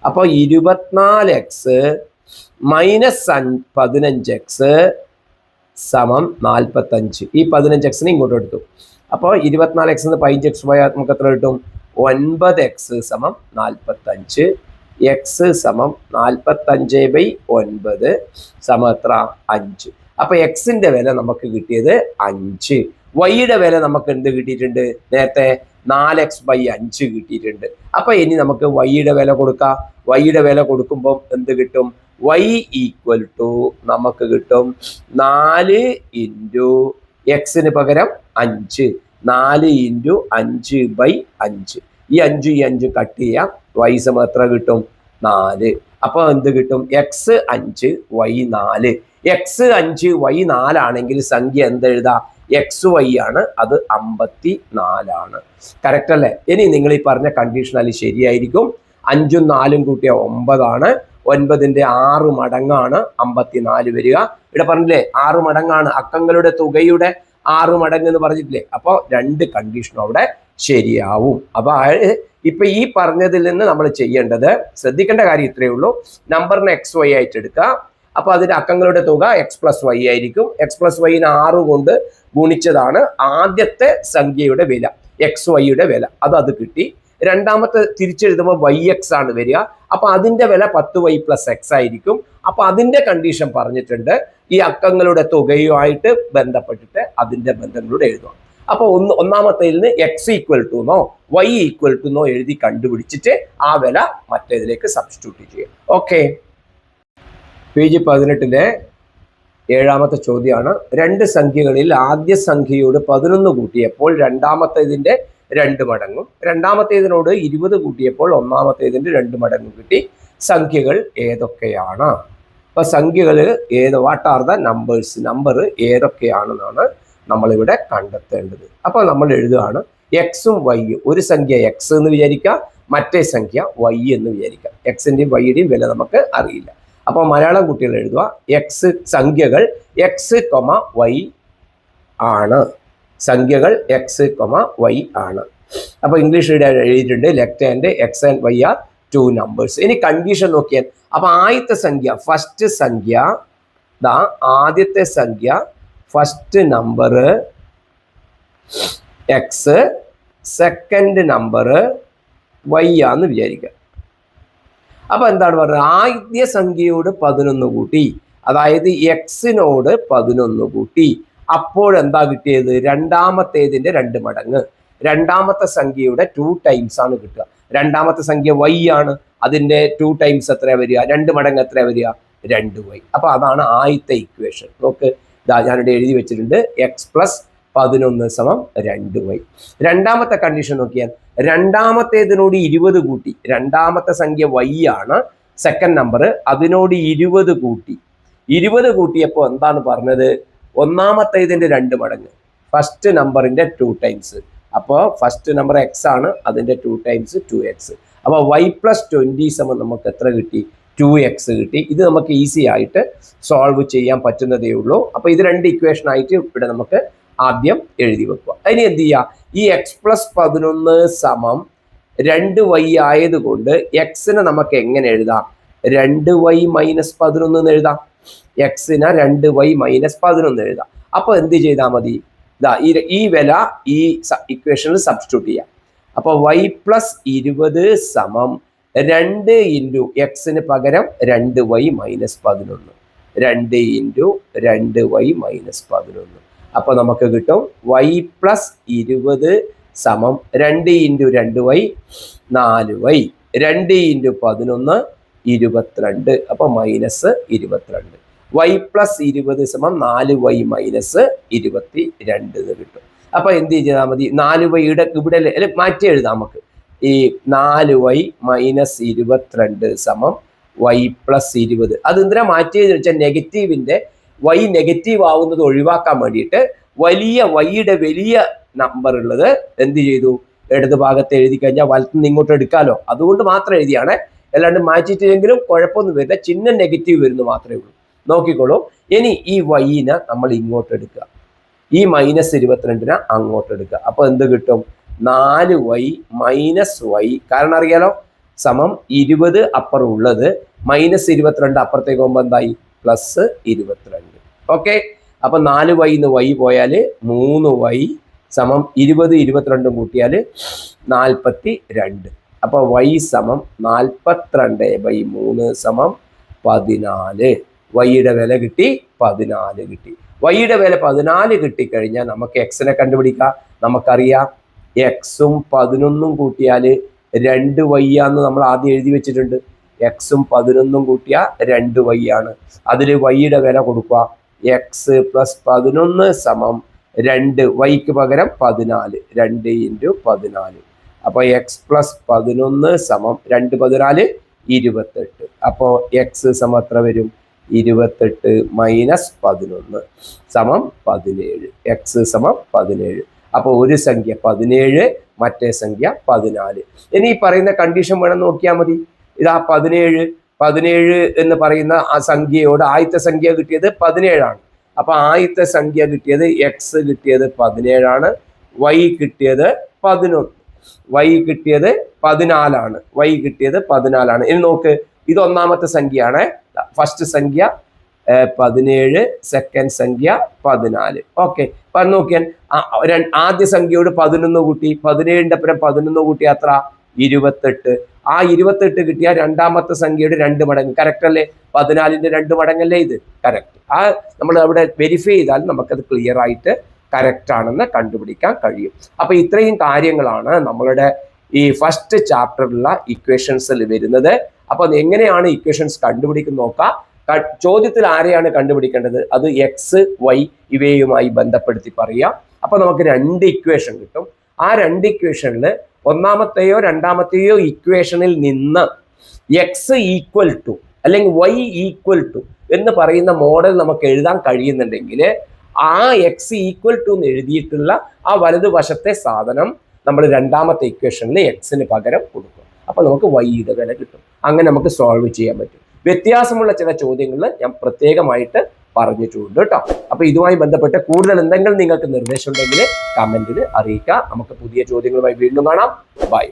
അപ്പോൾ 24x - 15x = 45. ഈ 15x ഇങ്ങോട്ട് എടുത്തു. അപ്പോൾ 24x നിന്ന് 15x പോയാൽ നമുക്ക് എത്ര കിട്ടും? 9x = 45. x = 45/9 = എത്ര? 5. അപ്പൊ എക്സിന്റെ വില നമുക്ക് കിട്ടിയത് 5. വൈയുടെ വില നമുക്ക് എന്ത് കിട്ടിയിട്ടുണ്ട്? നേരത്തെ 4x/5 കിട്ടിയിട്ടുണ്ട്. അപ്പൊ ഇനി നമുക്ക് വൈയുടെ വില കൊടുക്കാം. വൈയുടെ വില കൊടുക്കുമ്പോൾ എന്ത് കിട്ടും? y = നമുക്ക് കിട്ടും 4 × എക്സിന് പകരം 5. 4 × 5/5. ഈ 5 കട്ട് ചെയ്യാം. y സമം എത്ര കിട്ടും? 4. അപ്പൊ എന്ത് കിട്ടും? x 5 y 4. x 5 y 4 ആണെങ്കിൽ സംഖ്യ എന്തെഴുതാ? xy ആണ്. അത് 54 ആണ്. കറക്റ്റ് അല്ലേ? ഇനി നിങ്ങൾ ഈ പറഞ്ഞ കണ്ടീഷണൽ ശരിയായിരിക്കും. 5ഉം 4ഉം കൂട്ടിയ 9 ആണ്. 9ന്റെ 6 മടങ്ങാണ് 54 വരിക. ഇവിടെ പറഞ്ഞില്ലേ 6 മടങ്ങാണ്, അക്കങ്ങളുടെ തുകയുടെ 6 മടങ്ങ് എന്ന് പറഞ്ഞിട്ടില്ലേ? അപ്പോൾ 2 കണ്ടീഷനും അവിടെ ശരിയാവും. അപ്പൊ ഇപ്പൊ ഈ പറഞ്ഞതിൽ നിന്ന് നമ്മൾ ചെയ്യേണ്ടത്, ശ്രദ്ധിക്കേണ്ട കാര്യം ഇത്രയേ ഉള്ളൂ. നമ്പറിനെ xy ആയിട്ട് എടുക്കുക. അപ്പൊ അതിന്റെ അക്കങ്ങളുടെ തുക x+y ആയിരിക്കും. x+y-നെ 6 കൊണ്ട് ഗുണിച്ചതാണ് ആദ്യത്തെ സംഖ്യയുടെ വില, xy-യുടെ വില. അത് കിട്ടി. രണ്ടാമത്തെ തിരിച്ചെഴുതുമ്പോൾ yx ആണ് വരിക. അപ്പൊ അതിന്റെ വില 10y + x ആയിരിക്കും. അപ്പൊ അതിന്റെ കണ്ടീഷൻ പറഞ്ഞിട്ടുണ്ട്. ഈ അക്കങ്ങളുടെ തുകയുമായിട്ട് ബന്ധപ്പെട്ടിട്ട് അതിന്റെ ബന്ധങ്ങളോട് എഴുതുക. അപ്പൊ ഒന്നാമത്തേതിൽ നിന്ന് x = y = എഴുതി കണ്ടുപിടിച്ചിട്ട് ആ വില മറ്റേതിലേക്ക് സബ്സ്റ്റിറ്റ്യൂട്ട് ചെയ്യുക. ഓക്കെ, പേജ് 18-ലെ 7ാമത്തെ ചോദ്യമാണ്. 2 സംഖ്യകളിൽ ആദ്യ സംഖ്യയോട് 11 കൂട്ടിയപ്പോൾ രണ്ടാമത്തേതിന്റെ 2 മടങ്ങും, രണ്ടാമത്തേതിനോട് 20 കൂട്ടിയപ്പോൾ ഒന്നാമത്തേതിന്റെ 2 മടങ്ങും കിട്ടി. സംഖ്യകൾ ഏതൊക്കെയാണ്? അപ്പൊ സംഖ്യകൾ what are the numbers? Number ഏതൊക്കെയാണെന്നാണ് നമ്മളിവിടെ കണ്ടെത്തേണ്ടത്. അപ്പൊ നമ്മൾ എഴുതുകയാണ് എക്സും വൈയും. ഒരു സംഖ്യ എക്സ് എന്ന് വിചാരിക്കുക, മറ്റേ സംഖ്യ വൈ എന്ന് വിചാരിക്കുക. എക്സിന്റെയും വൈയുടെയും വില നമുക്ക് അറിയില്ല. അപ്പൊ മലയാളം കുട്ടികൾ എഴുതുക എക്സ് സംഖ്യകൾ എക്സ്, വൈ ആണ്. സംഖ്യകൾ എക്സ്, വൈ ആണ്. അപ്പൊ ഇംഗ്ലീഷ് എഴുതിയിട്ടുണ്ട് left hand x and y are 2 numbers. ഇനി കണ്ടീഷൻ നോക്കിയാൽ, അപ്പൊ ആദ്യത്തെ സംഖ്യ ഫസ്റ്റ് സംഖ്യ ആദ്യത്തെ സംഖ്യ first number x, second number y ആന്ന് വിചാരിക്കുക. അപ്പൊ എന്താണ് പറയുന്നത്? ആദ്യ സംഖ്യയോട് 11 കൂട്ടി, അതായത് എക്സിനോട് 11 കൂട്ടി. അപ്പോഴെന്താ കിട്ടിയത്? രണ്ടാമത്തേതിന്റെ 2 മടങ്ങ്. രണ്ടാമത്തെ സംഖ്യയുടെ 2 ടൈംസ് ആണ് കിട്ടുക. രണ്ടാമത്തെ സംഖ്യ വൈ ആണ്, അതിന്റെ 2 ടൈംസ് എത്ര വരിക? 2 മടങ്ങ് എത്ര വരിക? 2y. അപ്പൊ അതാണ് ആദ്യത്തെ ഇക്വേഷൻ. നോക്ക്, ഞാനിവിടെ എഴുതി വെച്ചിട്ടുണ്ട് x + 11 = 2y. രണ്ടാമത്തെ കണ്ടീഷൻ നോക്കിയാൽ, രണ്ടാമത്തേതിനോട് 20 കൂട്ടി. രണ്ടാമത്തെ സംഖ്യ y ആണ്, സെക്കൻഡ് നമ്പർ, അതിനോട് 20 കൂട്ടി. 20 കൂട്ടിയപ്പോൾ എന്താണ് പറഞ്ഞത്? ഒന്നാമത്തേതിന്റെ 2 മടങ്ങ്, ഫസ്റ്റ് നമ്പറിന്റെ 2 ടൈംസ്. അപ്പോൾ ഫസ്റ്റ് നമ്പർ എക്സ് ആണ്, അതിന്റെ 2 ടൈംസ് 2x. അപ്പോൾ y + 20 നമുക്ക് എത്ര കിട്ടി? 2x കിട്ടി. ഇത് നമുക്ക് ഈസി ആയിട്ട് സോൾവ് ചെയ്യാൻ പറ്റുന്നതേ ഉള്ളൂ. അപ്പൊ ഇത് 2 ഇക്വേഷൻ ആയിട്ട് ഇവിടെ നമുക്ക് ആദ്യം എഴുതി വെക്കുക. അതിന് എന്ത് ചെയ്യുക? ഈ x + 11 = 2y ആയതുകൊണ്ട് എക്സിനെ നമുക്ക് എങ്ങനെ എഴുതാം? 2y - 11 എന്ന് എഴുതാം. എക്സിനെ 2y - 11 എഴുതാം. അപ്പൊ എന്ത് ചെയ്താൽ മതി? ഈ വില ഈ ഇക്വേഷനിൽ സബ്സ്റ്റിറ്റ്യൂട്ട് ചെയ്യാം. അപ്പൊ y + 20 = 2 × എക്സിന് പകരം 2y - 11. 2 × 2y - 11. അപ്പൊ നമുക്ക് കിട്ടും y + 20 = 2 × 2y 4y, 2 × 11 22. അപ്പൊ -22. y + 20 = 4y - 22 എന്ന് കിട്ടും. അപ്പൊ എന്ത് ചെയ്താൽ മതി? 4y ഇവിടെ മാറ്റി എഴുതാം നമുക്ക്. ഈ 4y - 22 y + 20. അത് എന്തിനാ മാറ്റിയെന്ന് വെച്ചാൽ നെഗറ്റീവിന്റെ y നെഗറ്റീവ് ആവുന്നത് ഒഴിവാക്കാൻ വേണ്ടിയിട്ട് വലിയ വൈയുടെ വലിയ നമ്പർ ഉള്ളത് എന്ത് ചെയ്തു? ഇടത് ഭാഗത്ത് എഴുതി കഴിഞ്ഞാൽ വലത്തുനിന്ന് ഇങ്ങോട്ട് എടുക്കാമല്ലോ, അതുകൊണ്ട് മാത്രം എഴുതിയാണ്. അല്ലാണ്ട് മാറ്റിയിട്ടില്ലെങ്കിലും കുഴപ്പമൊന്നും വരില്ല, ചിഹ്നം നെഗറ്റീവ് വരുന്നു മാത്രമേ ഉള്ളൂ. നോക്കിക്കോളൂ. ഇനി ഈ വൈനെ നമ്മൾ ഇങ്ങോട്ട് എടുക്കുക, ഈ -22നെ അങ്ങോട്ട് എടുക്കുക. അപ്പൊ എന്ത് കിട്ടും? 4y - y, കാരണം അറിയാലോ, = 20 അപ്പുറം ഉള്ളത്, -22 അപ്പുറത്തേക്ക് പോകുമ്പോൾ എന്തായി? +22. ഓക്കെ, അപ്പൊ 4y ന്ന് y പോയാൽ 3y = 20 22 കൂട്ടിയാൽ 42. അപ്പൊ y = 42/3 = 14. വൈയുടെ വില കിട്ടി 14 കിട്ടി. വൈയുടെ വില 14 കിട്ടിക്കഴിഞ്ഞാൽ നമുക്ക് എക്സിനെ കണ്ടുപിടിക്കാം. നമുക്കറിയാം എക്സും 11 കൂട്ടിയാൽ 2y ആന്ന് നമ്മൾ ആദ്യം എഴുതി വെച്ചിട്ടുണ്ട്. എക്സും 11 കൂട്ടിയാൽ 2y ആണ്. അതിൽ വൈയുടെ വില കൊടുക്കുക. എക്സ് പ്ലസ് 11 സമം 2, വൈക്ക് പകരം 14, 2 ഇൻറ്റു 14. അപ്പോൾ എക്സ് പ്ലസ് 11 സമം 2 14 28. അപ്പോൾ എക്സ് സമം എത്ര വരും? 28 മൈനസ് 11 സമം 17. എക്സ് സമം 17. അപ്പോൾ ഒരു സംഖ്യ 17, മറ്റേ സംഖ്യ 14. ഇനി ഈ പറയുന്ന കണ്ടീഷൻ വേണം നോക്കിയാൽ മതി. ഇതാ 17 എന്ന് പറയുന്ന ആ സംഖ്യയോട് ആദ്യത്തെ സംഖ്യ കിട്ടിയത് 17 ആണ്. അപ്പൊ ആദ്യത്തെ സംഖ്യ കിട്ടിയത് എക്സ് കിട്ടിയത് 17 ആണ്. വൈ കിട്ടിയത് 11. വൈ കിട്ടിയത് 14 ആണ്. വൈ കിട്ടിയത് 14 ആണ്. ഇനി നോക്ക്, ഇത് ഒന്നാമത്തെ സംഖ്യയാണ്. ഫസ്റ്റ് സംഖ്യ 17, സെക്കൻഡ് സംഖ്യ 14. ഓക്കെ, അപ്പൊ നോക്കിയാൽ ആദ്യ സംഖ്യയോട് 11 കൂട്ടി, 17ന്റെ അപ്പുറം 11 കൂട്ടി അത്ര 28. ആ 28 കിട്ടിയ രണ്ടാമത്തെ സംഖ്യയുടെ 2 മടങ്ങ്. കറക്റ്റ് അല്ലേ? 14ന്റെ 2 മടങ്ങല്ലേ ഇത്? കറക്റ്റ്. ആ നമ്മൾ അവിടെ വെരിഫൈ ചെയ്താൽ നമുക്കത് ക്ലിയർ ആയിട്ട് കറക്റ്റ് ആണെന്ന് കണ്ടുപിടിക്കാൻ കഴിയും. അപ്പൊ ഇത്രയും കാര്യങ്ങളാണ് നമ്മളുടെ ഈ ഫസ്റ്റ് ചാപ്റ്ററിലുള്ള ഇക്വേഷൻസിൽ വരുന്നത്. അപ്പൊ എങ്ങനെയാണ് ഇക്വേഷൻസ് കണ്ടുപിടിക്കുന്നത് നോക്കാം. ചോദ്യത്തിൽ ആരെയാണ് കണ്ടുപിടിക്കേണ്ടത്? അത് എക്സ്, വൈ ഇവയുമായി ബന്ധപ്പെടുത്തി പറയാം. അപ്പൊ നമുക്ക് 2 ഇക്വേഷൻ കിട്ടും. ആ 2 ഇക്വേഷനിൽ ഒന്നാമത്തെയോ രണ്ടാമത്തെയോ ഇക്വേഷനിൽ നിന്ന് എക്സ് ഈക്വൽ ടു അല്ലെങ്കിൽ വൈ ഈക്വൽ ടു എന്ന് പറയുന്ന മോഡൽ നമുക്ക് എഴുതാൻ കഴിയുന്നുണ്ടെങ്കിൽ ആ എക്സ് ഈക്വൽ ടു എന്ന് എഴുതിയിട്ടുള്ള ആ വലതുവശത്തെ സാധനം നമ്മൾ രണ്ടാമത്തെ ഇക്വേഷനിൽ എക്സിന് പകരം കൊടുക്കും. അപ്പൊ നമുക്ക് വൈയുടെ വില കിട്ടും. അങ്ങനെ നമുക്ക് സോൾവ് ചെയ്യാൻ പറ്റും. വ്യത്യാസമുള്ള ചില ചോദ്യങ്ങളിൽ ഞാൻ പ്രത്യേകമായിട്ട് പറഞ്ഞിട്ടുണ്ട് കേട്ടോ. അപ്പൊ ഇതുമായി ബന്ധപ്പെട്ട് കൂടുതൽ എന്തെങ്കിലും നിങ്ങൾക്ക് നിർദ്ദേശം ഉണ്ടെങ്കിൽ കമന്റിൽ അറിയിക്കുക. നമുക്ക് പുതിയ ചോദ്യങ്ങളുമായി വീണ്ടും കാണാം. ബൈ.